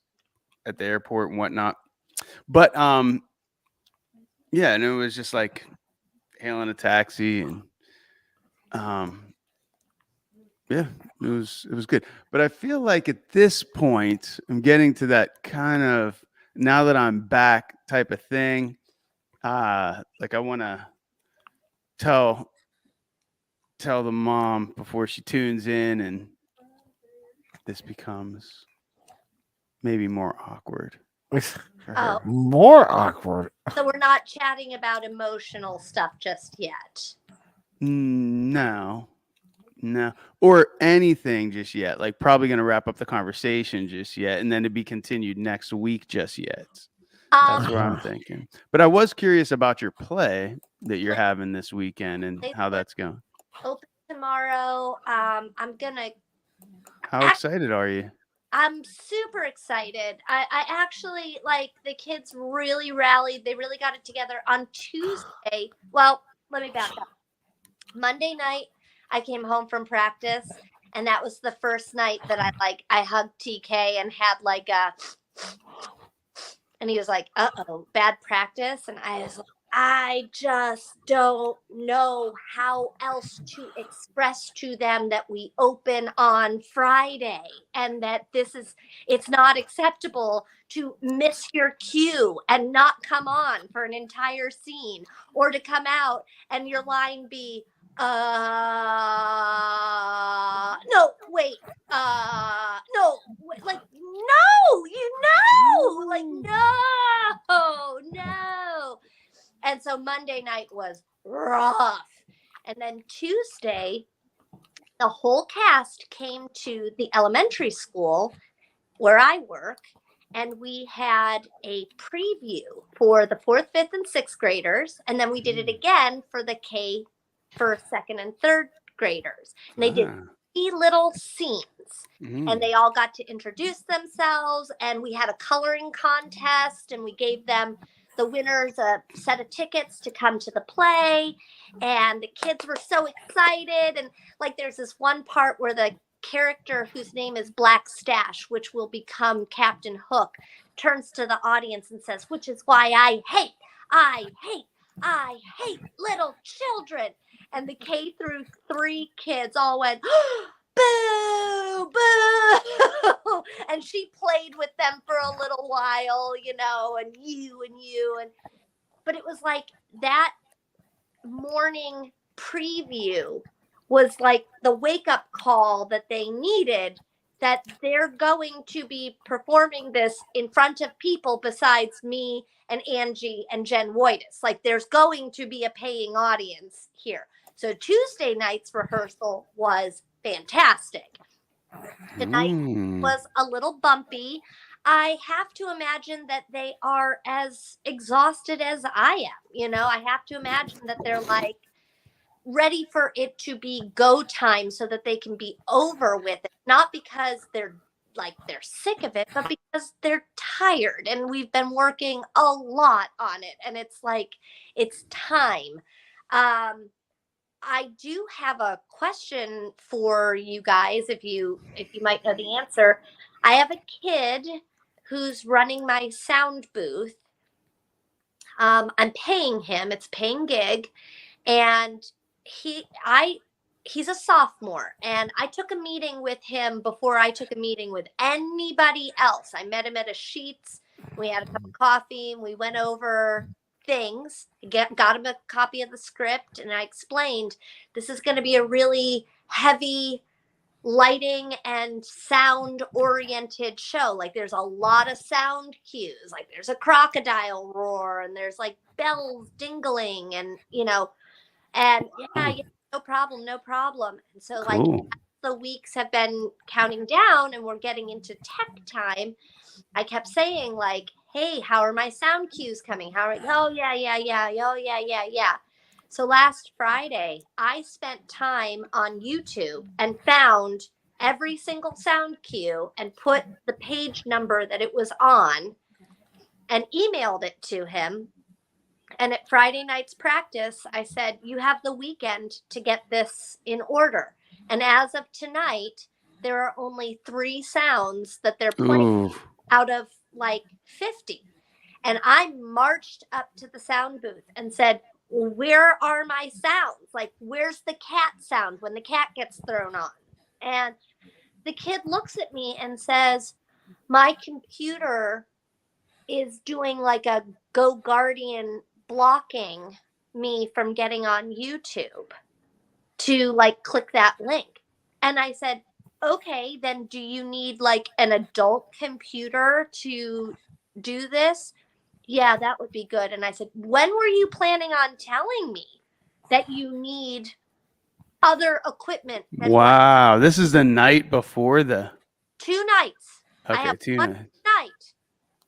at the airport and whatnot, but yeah, and it was just like hailing a taxi, and yeah, it was good. But I feel like at this point I'm getting to that kind of, now that I'm back type of thing. Like I want to tell the mom before she tunes in, and this becomes maybe more awkward for her. More awkward. So we're not chatting about emotional stuff just yet. No, or anything just yet. Like probably going to wrap up the conversation just yet, and then to be continued next week just yet. That's what I'm thinking. But I was curious about your play that you're having this weekend and how that's going. Open tomorrow. I'm gonna. How excited are you? I'm super excited. I actually, like, the kids really rallied. They really got it together on Tuesday. Well, let me back up. Monday night, I came home from practice, and that was the first night that I hugged TK and had like a, and he was like, "Uh-oh, bad practice." And I was like, I just don't know how else to express to them that we open on Friday, and that it's not acceptable to miss your cue and not come on for an entire scene, or to come out and your line be, no, wait, no, wait, like, no, like, no. And so Monday night was rough. And then Tuesday, the whole cast came to the elementary school where I work, and we had a preview for the 4th, 5th, and 6th graders. And then we did it again for the K 1st, 2nd, and 3rd graders. And they did 3 little scenes. And they all got to introduce themselves. And we had a coloring contest, and we gave them, the winners, a set of tickets to come to the play. And the kids were so excited. And like, there's this one part where the character whose name is Black Stash, which will become Captain Hook, turns to the audience and says, "Which is why I hate little children." And the K through 3 kids all went, "Boo, boo." And she played with them for a little while, and but it was like that morning preview was like the wake-up call that they needed, that they're going to be performing this in front of people besides me and Angie and Jen Woitis. Like, there's going to be a paying audience here. So Tuesday night's rehearsal was fantastic. Tonight was a little bumpy. I have to imagine that they are as exhausted as I am. I have to imagine that they're like ready for it to be go time so that they can be over with it. Not because they're sick of it, but because they're tired, and we've been working a lot on it, and it's like, it's time. I do have a question for you guys, if you might know the answer. I have a kid who's running my sound booth. I'm paying him. It's paying gig, and he's a sophomore, and I took a meeting with him before I took a meeting with anybody else. I met him at a Sheetz. We had a cup of coffee, and we went over things. Got him a copy of the script, and I explained this is going to be a really heavy lighting and sound oriented show. Like there's a lot of sound cues. Like there's a crocodile roar, and there's like bells dingling, and and yeah, no problem, no problem. And so like Cool. the weeks have been counting down and we're getting into tech time, I kept saying like, hey, how are my sound cues coming? Oh yeah. So last Friday, I spent time on YouTube and found every single sound cue and put the page number that it was on and emailed it to him. And at Friday night's practice, I said, you have the weekend to get this in order. And as of tonight, there are only 3 sounds that they're playing out of like 50. And I marched up to the sound booth and said, well, where are my sounds? Like, where's the cat sound when the cat gets thrown on? And the kid looks at me and says, my computer is doing like a Go Guardian blocking me from getting on YouTube to like click that link. And I said, okay, then do you need like an adult computer to do this? Yeah, that would be good. And I said, when were you planning on telling me that you need other equipment? Wow. This is the night before the 2 nights. Okay, I have 2 one nights. night.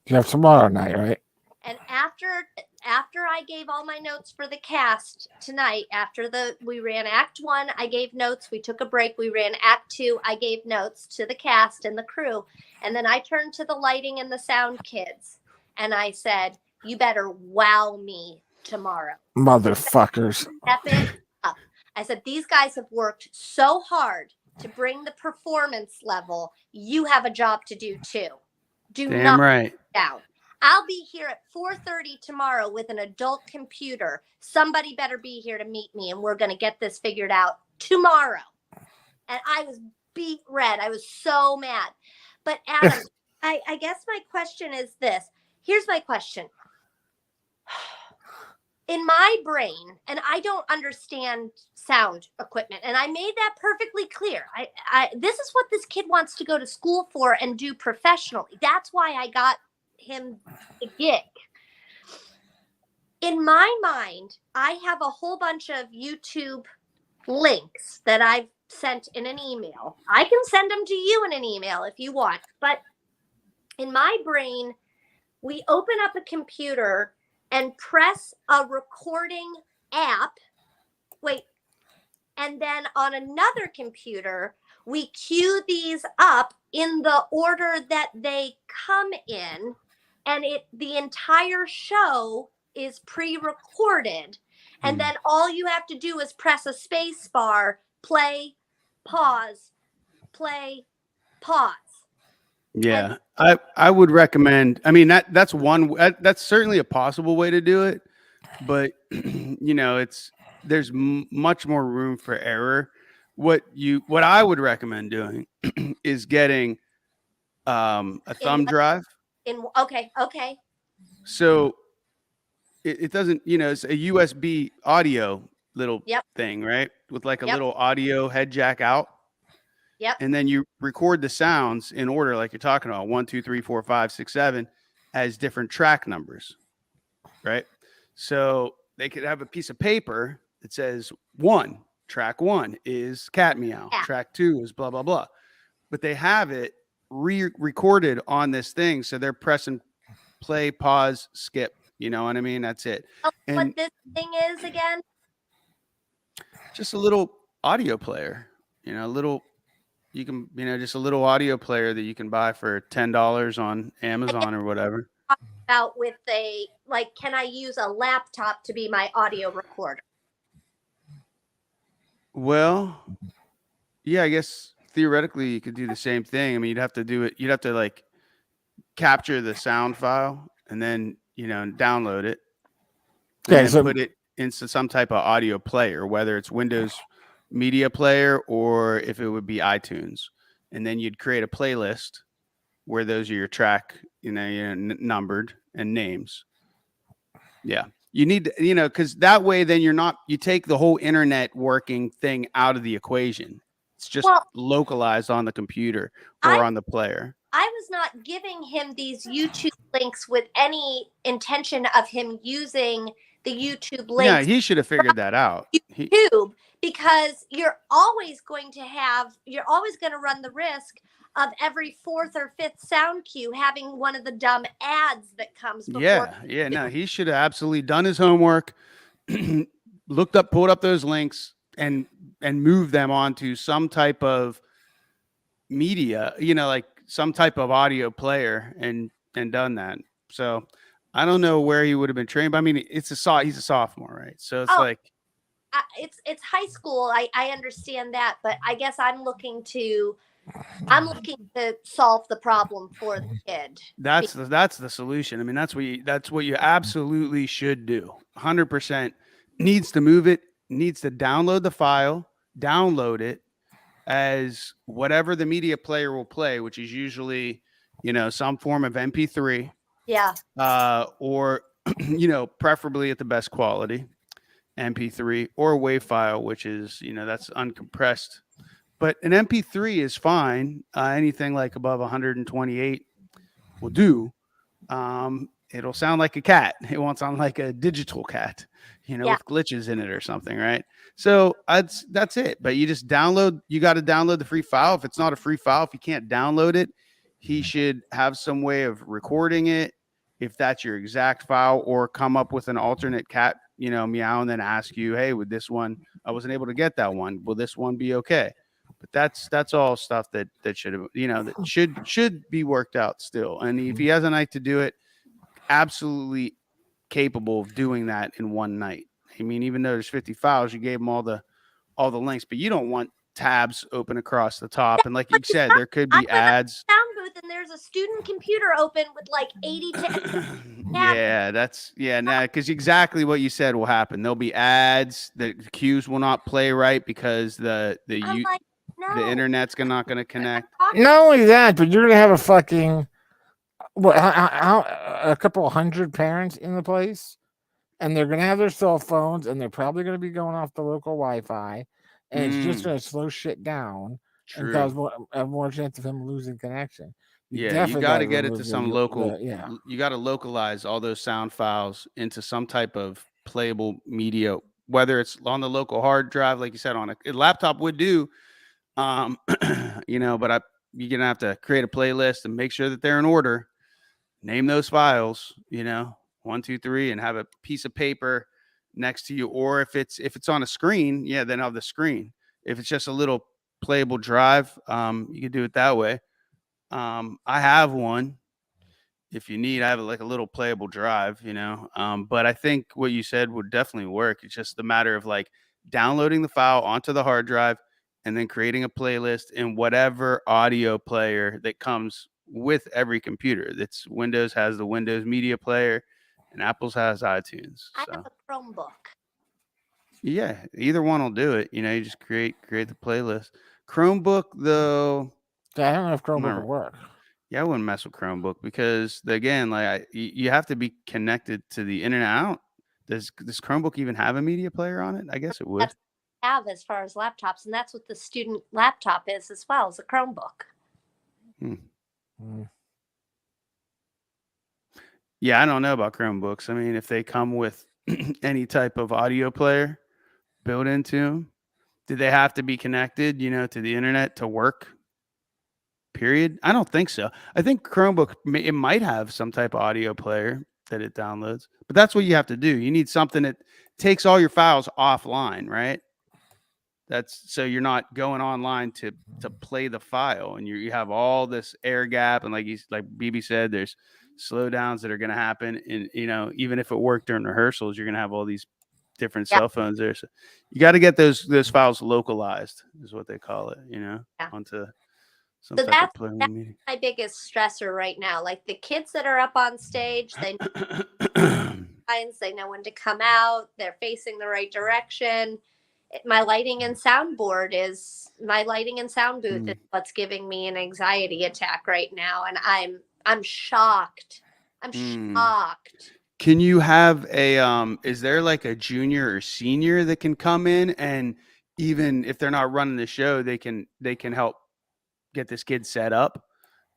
You have tomorrow night, right? And after I gave all my notes for the cast tonight, after we ran Act 1, I gave notes. We took a break. We ran Act 2. I gave notes to the cast and the crew. And then I turned to the lighting and the sound kids. And I said, you better wow me tomorrow. Motherfuckers. Step it up. I said, these guys have worked so hard to bring the performance level. You have a job to do too. Do Damn not right. down. I'll be here at 4:30 tomorrow with an adult computer. Somebody better be here to meet me, and we're going to get this figured out tomorrow. And I was beat red. I was so mad. But Adam, I guess my question is this. Here's my question. In my brain, and I don't understand sound equipment, and I made that perfectly clear. This is what this kid wants to go to school for and do professionally. That's why I got him a gig. In my mind, I have a whole bunch of YouTube links that I've sent in an email. I can send them to you in an email if you want, but in my brain, we open up a computer and press a recording app. And then on another computer, we queue these up in the order that they come in, and the entire show is pre-recorded. And then all you have to do is press a space bar, play, pause, play, pause. Yeah, I would recommend. I mean, that's that's certainly a possible way to do it, but there's much more room for error. What I would recommend doing is getting a thumb drive. Okay. So it doesn't, it's a USB audio little thing, right? With like a little audio head jack out. Yep. And then you record the sounds in order, like you're talking about 1, 2, 3, 4, 5, 6, 7 as different track numbers, right? So they could have a piece of paper that says track 1 is cat meow, track 2 is blah, blah, blah. But they have it recorded on this thing. So they're pressing play, pause, skip. You know what I mean? That's it. And what this thing is again? Just a little audio player, you can, just a little audio player that you can buy for $10 on Amazon or whatever. About can I use a laptop to be my audio recorder? Well, yeah, I guess theoretically you could do the same thing. I mean, you'd have to do it. You'd have to capture the sound file and then, download it and Okay, then so put it into some type of audio player, whether it's Windows Media Player or if it would be iTunes. And then you'd create a playlist where those are your track, numbered and names. Yeah. You need, because that way then you take the whole internet working thing out of the equation. It's just localized on the computer or on the player. I was not giving him these YouTube links with any intention of him using the YouTube links. Yeah, he should have figured that out. YouTube, because you're always going to run the risk of every fourth or fifth sound cue having one of the dumb ads that comes before. Yeah. No, he should have absolutely done his homework, pulled up those links and moved them onto some type of media, like some type of audio player and done that. So I don't know where he would have been trained, but I mean, he's a sophomore, right? So it's it's high school. I understand that, but I guess I'm looking to solve the problem for the kid. That's the solution. I mean, that's what you absolutely should do. 100% needs to move it, needs to download the file, download it as whatever the media player will play, which is usually, some form of MP3. Yeah. Or, preferably at the best quality, MP3 or WAV file, which is, that's uncompressed. But an MP3 is fine. Anything like above 128 will do. It'll sound like a cat. It won't sound like a digital cat, with glitches in it or something, right? So that's it. But you just you got to download the free file. If it's not a free file, if you can't download it, he should have some way of recording it, if that's your exact file, or come up with an alternate cat, meow, and then ask you, hey, with this one, I wasn't able to get that one. Will this one be okay? But that's all stuff that should have, that should be worked out still. And if he has a night to do it, absolutely capable of doing that in one night. I mean, even though there's 50 files, you gave him all the links, but you don't want tabs open across the top. And like you said, there could be ads. Sound booth, and there's a student computer open with like 80 to because exactly what you said will happen. There'll be ads. The cues will not play right because the internet's not going to connect. Not only that, but you're going to have a fucking a couple hundred parents in the place, and they're going to have their cell phones, and they're probably going to be going off the local Wi-Fi, and it's just going to slow shit down and cause more chance of him losing connection. You got to get it to some local. You got to localize all those sound files into some type of playable media, whether it's on the local hard drive, like you said, on a laptop would do. But you're gonna have to create a playlist and make sure that they're in order. Name those files, 1, 2, 3, and have a piece of paper next to you. Or if it's on a screen, then have the screen. If it's just a little playable drive, you can do it that way. I have one. If you need, I have like a little playable drive, but I think what you said would definitely work. It's just a matter of like downloading the file onto the hard drive and then creating a playlist in whatever audio player that comes with every computer. That's Windows has the Windows Media Player and Apple's has iTunes. I have a Chromebook. Yeah, either one will do it. You just create the playlist. Chromebook, though, I don't know if Chromebook will work. Yeah, I wouldn't mess with Chromebook because, again, you have to be connected to the internet. Does Chromebook even have a media player on it? I guess it would. That's what I have as far as laptops, and that's what the student laptop is as well, as a Chromebook. Yeah, I don't know about Chromebooks. I mean, if they come with any type of audio player built into them, do they have to be connected, to the internet to work? Period. I don't think so. I think Chromebook, it might have some type of audio player that it downloads, but that's what you have to do. You need something that takes all your files offline, right? That's so you're not going online to play the file, and you have all this air gap, and like BB said, there's slowdowns that are going to happen, and even if it worked during rehearsals, you're going to have all these different cell phones there. So you got to get those files localized, is what they call it, onto some So type of that's planning meeting. my biggest stressor right now. Like the kids that are up on stage, they know when to come out. They're facing the right direction. My lighting and sound booth is what's giving me an anxiety attack right now, and I'm shocked. I'm shocked. Can you have a is there like a junior or senior that can come in, and even if they're not running the show, they can help get this kid set up?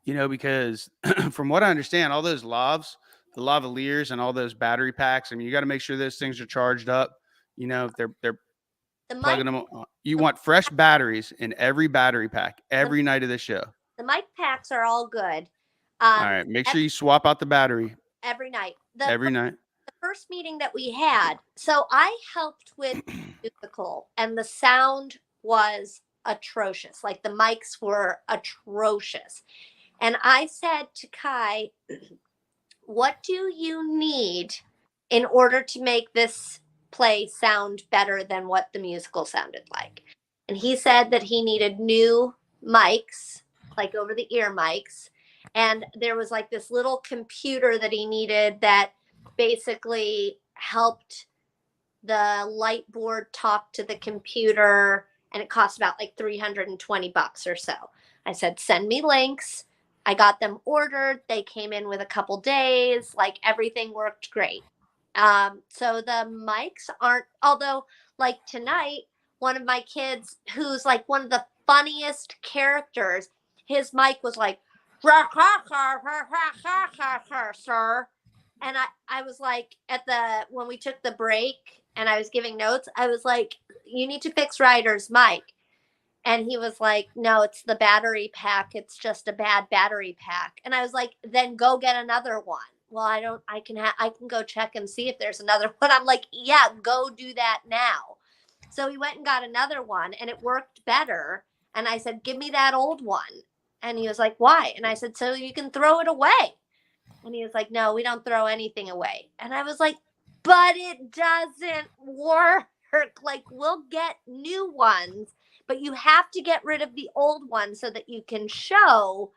You know, because from what I understand, all those lavs, the lavaliers and all those battery packs, I mean, you got to make sure those things are charged up. You know, if they're The plugging mic them on. You want fresh batteries in every battery pack every night of the show. the mic packs are all good. All right, make sure you swap out the battery every night. every night. The first meeting that we had, so I helped with the musical, and the sound was atrocious. Like the mics were atrocious. And I said to Kai, what do you need in order to make this play sound better than what the musical sounded like? And he said that he needed new mics, like over the ear mics. And there was like this little computer that he needed that basically helped the light board talk to the computer. And it cost about like $320 or so. I said, send me links. I got them ordered. They came in with a couple days. Like everything worked great. So the mics aren't, although like tonight, one of my kids who's like one of the funniest characters, his mic was like, sir. And I was like when we took the break and I was giving notes, I was like, you need to fix Ryder's mic. And he was like, no, it's the battery pack. It's just a bad battery pack. And I was like, then go get another one. Well, I can go check and see if there's another one. I'm like, yeah, go do that now. So he went and got another one and it worked better. And I said, give me that old one. And he was like, why? And I said, so you can throw it away. And he was like, no, we don't throw anything away. And I was like, but it doesn't work. Like, we'll get new ones, but you have to get rid of the old ones so that you can show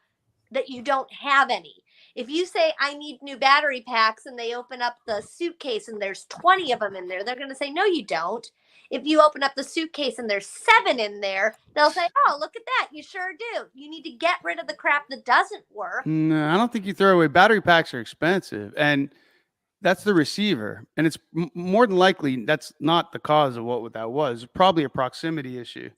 that you don't have any. If you say, I need new battery packs, and they open up the suitcase and there's 20 of them in there, they're going to say, no, you don't. If you open up the suitcase and there's 7 in there, they'll say, oh, look at that. You sure do. You need to get rid of the crap that doesn't work. No, I don't think you throw away. Battery packs are expensive, and that's the receiver. And it's more than likely that's not the cause of what that was. Probably a proximity issue.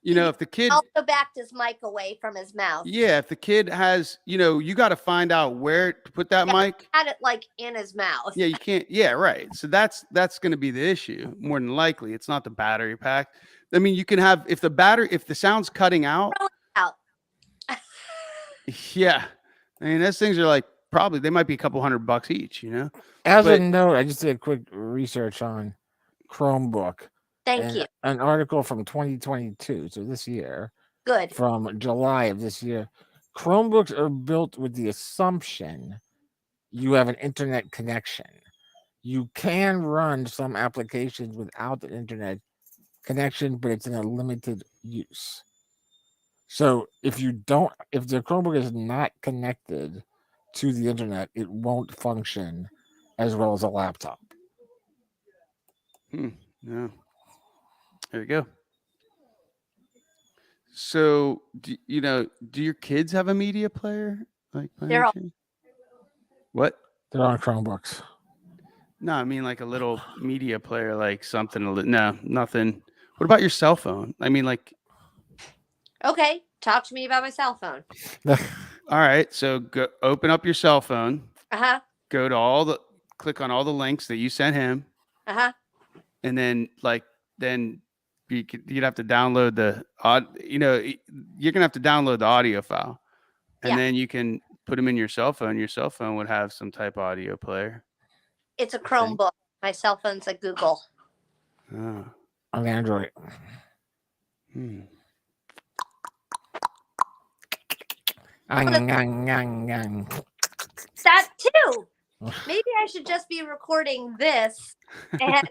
You know, if the kid also backed his mic away from his mouth. Yeah, if the kid has, you got to find out where to put that mic. He had it like in his mouth. Yeah, you can't. Yeah, right. So that's going to be the issue. More than likely, it's not the battery pack. I mean, you can have if the sound's cutting out. Throw it out. Yeah, I mean, those things are like they might be a couple $100 each. As a note, I just did a quick research on Chromebook. Thank you. An article from 2022, so this year. Good. From July of this year. Chromebooks are built with the assumption you have an internet connection. You can run some applications without the internet connection, but it's in a limited use. So if the Chromebook is not connected to the internet, it won't function as well as a laptop. Yeah. There you go. So, do your kids have a media player? Like, what? They're on Chromebooks. No, I mean like a little media player, like something. No, nothing. What about your cell phone? I mean, like. Okay, talk to me about my cell phone. All right, so go open up your cell phone. Go to click on all the links that you sent him. And then you'd have to download you're gonna have to download the audio file, and then you can put them in your cell phone. Your cell phone would have some type of audio player. It's a Chromebook. My cell phone's a Google. Oh. On Android. That too. Maybe I should just be recording this, and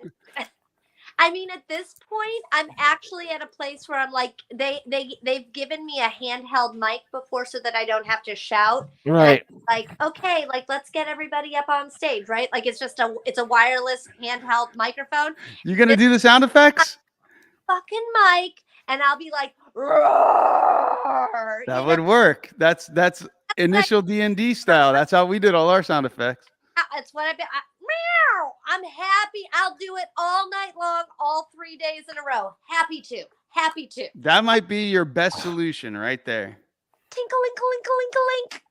I mean, at this point, I'm actually at a place where I'm like, they've given me a handheld mic before so that I don't have to shout. Right. Like, okay, like let's get everybody up on stage, right? Like it's a wireless handheld microphone. You gonna do the sound effects? Fucking mic, and I'll be like, roar, That would work. That's initial D&D style. That's how we did all our sound effects. That's what I've been. Meow. I'm happy. I'll do it all night long, all 3 days in a row. Happy to. Happy to. That might be your best solution right there. Tinkle, inkle, inkle, inkle, ink.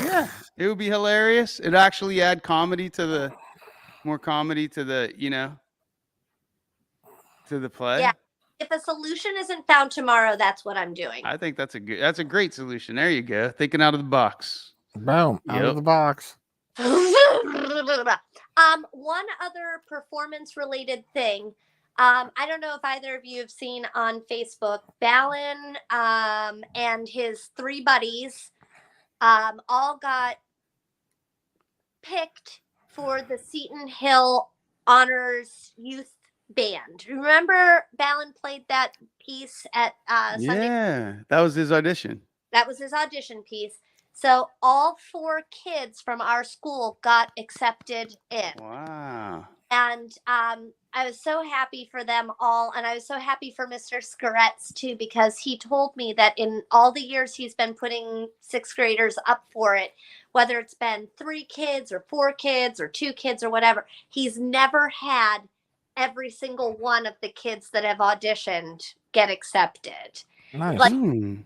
Yeah, it would be hilarious. It'd actually add more comedy to the, to the play. Yeah. If a solution isn't found tomorrow, that's what I'm doing. I think that's a great solution. There you go. Thinking out of the box. Boom. Out of the box. One other performance related thing. I don't know if either of you have seen on Facebook, Balin and his 3 buddies all got picked for the Seton Hill Honors Youth Band. Remember Balin played that piece at Sunday? Yeah, that was his audition. That was his audition piece. So all 4 kids from our school got accepted in. Wow. And I was so happy for them all. And I was so happy for Mr. Scaretz, too, because he told me that in all the years he's been putting 6th graders up for it, whether it's been 3 kids or 4 kids or 2 kids or whatever, he's never had every single one of the kids that have auditioned get accepted. Nice. Like,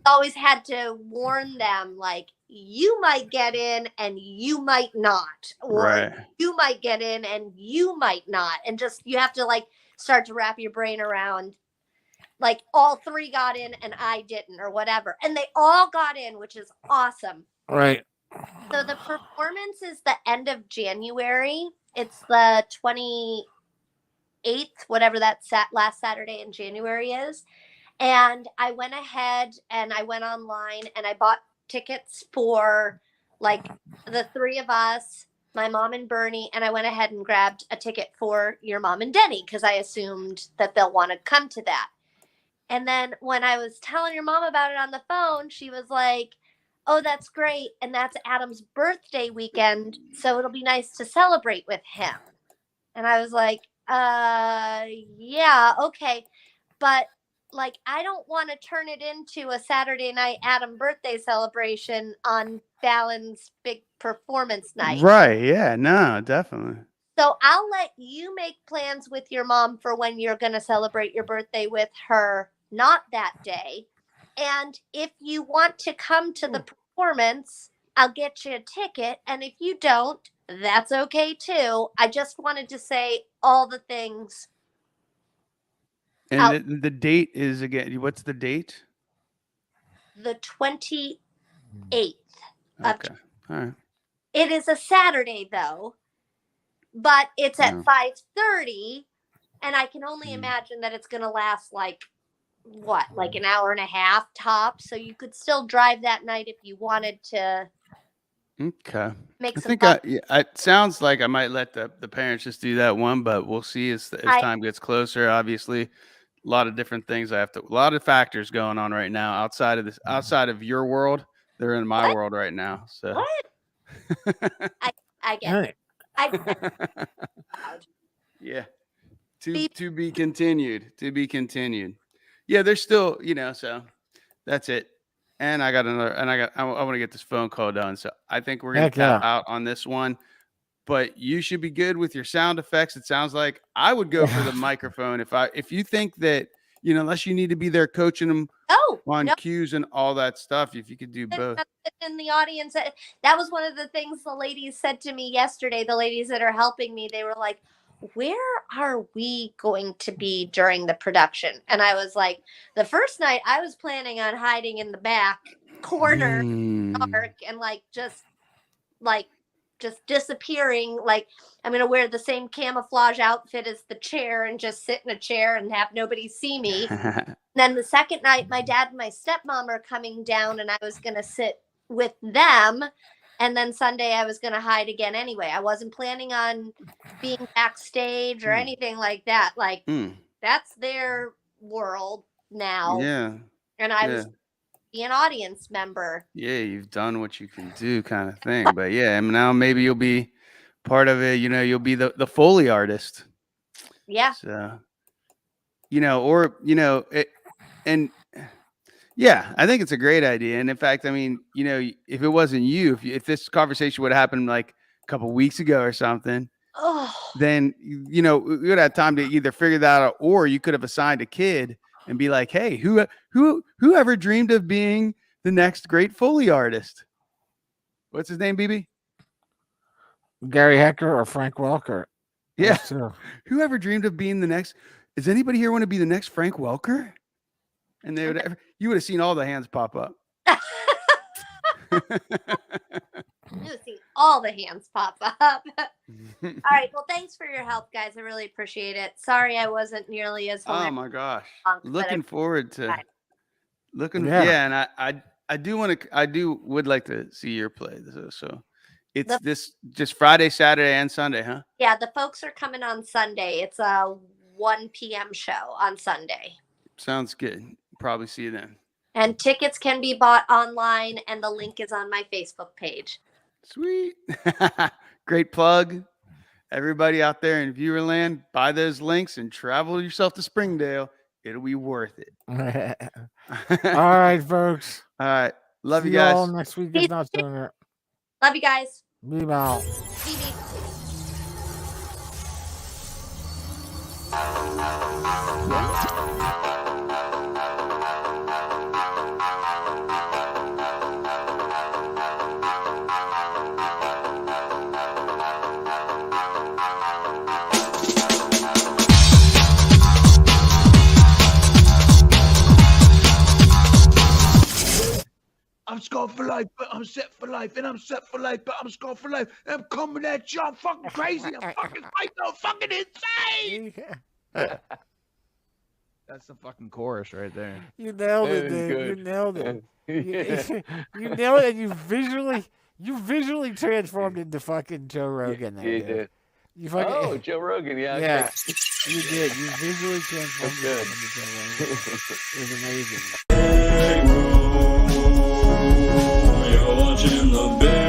always had to warn them, like, you might get in and you might not, or you might get in and you might not, and just you have to like start to wrap your brain around, like all 3 got in and I didn't, or whatever, and they all got in, which is awesome. Right. So the performance is the end of January. It's the 28th, whatever that last Saturday in January is. And I went ahead and I went online and I bought tickets for like the 3 of us, my mom and Bernie, and I went ahead and grabbed a ticket for your mom and Denny because I assumed that they'll want to come to that. And then when I was telling your mom about it on the phone, she was like, oh, that's great. And that's Adam's birthday weekend, so it'll be nice to celebrate with him. And I was like, yeah, okay. But like, I don't want to turn it into a Saturday night Adam birthday celebration on Balin's big performance night. Right. Yeah. No, definitely. So I'll let you make plans with your mom for when you're going to celebrate your birthday with her, not that day. And if you want to come to the performance, I'll get you a ticket. And if you don't, that's okay too. I just wanted to say all the things. And the date is, again, what's the date? The 28th. Okay. All right. It is a Saturday, though, but it's at 5:30, and I can only imagine that it's going to last like an hour and a half tops. So you could still drive that night if you wanted to. Okay. Make I some think it sounds like I might let the parents just do that one, but we'll see as time gets closer. Obviously, a lot of different things a lot of factors going on right now outside of your world. They're in my world right now. So what? I get it. I get it. Yeah. To be continued. To be continued. Yeah, there's still, so that's it. And I want to get this phone call done. So I think we're going to tap out on this one. But you should be good with your sound effects. It sounds like I would go for the microphone if you think that, unless you need to be there coaching them on cues and all that stuff, if you could do both. In the audience, that was one of the things the ladies said to me yesterday. The ladies that are helping me, they were like, where are we going to be during the production? And I was like, the first night I was planning on hiding in the back corner, dark, and just disappearing. Like, I'm going to wear the same camouflage outfit as the chair and just sit in a chair and have nobody see me. Then the second night, my dad and my stepmom are coming down and I was going to sit with them. And then Sunday I was going to hide again anyway. I wasn't planning on being backstage or anything like that. Like, that's their world now. Yeah. And I was be an audience member. Yeah, you've done what you can do kind of thing. But yeah, and now maybe you'll be part of it. You'll be the Foley artist. Yeah. So, and yeah, I think it's a great idea. And in fact, I mean, if it wasn't you, if this conversation would have happened like a couple weeks ago or something, then, we would have time to either figure that out, or you could have assigned a kid and be like, hey, whoever dreamed of being the next great Foley artist? What's his name, BB? Gary Hecker or Frank Welker. Yeah. Whoever dreamed of being the next, does anybody here want to be the next Frank Welker? And you would have seen all the hands pop up. You would have seen all the hands pop up. All right. Well, thanks for your help, guys. I really appreciate it. Sorry I wasn't nearly as Oh my gosh. Looking forward to Right. and I would like to see your play. So it's this just Friday, Saturday, and Sunday, huh? Yeah, the folks are coming on Sunday. It's a 1 p.m. show on Sunday. Sounds good. Probably see you then. And tickets can be bought online, and the link is on my Facebook page. Sweet. Great plug. Everybody out there in Viewerland, buy those links and travel yourself to Springdale. It'll be worth it. All right, folks. All right. Love See you guys. all next week, if not sooner. Love you guys. Leave out. BB. I'm scarred for life, but I'm set for life, and I'm set for life, but I'm scarred for life. And I'm coming at you. I'm fucking crazy. I'm fucking fucking insane. That's the fucking chorus right there. You nailed it, dude. You nailed it. You nailed it, and you visually transformed into fucking Joe Rogan. There, You dude. did. You fucking, Joe Rogan, yeah. yeah, you did. You visually transformed That's into Joe Rogan. It was amazing. Big room, you're watching the big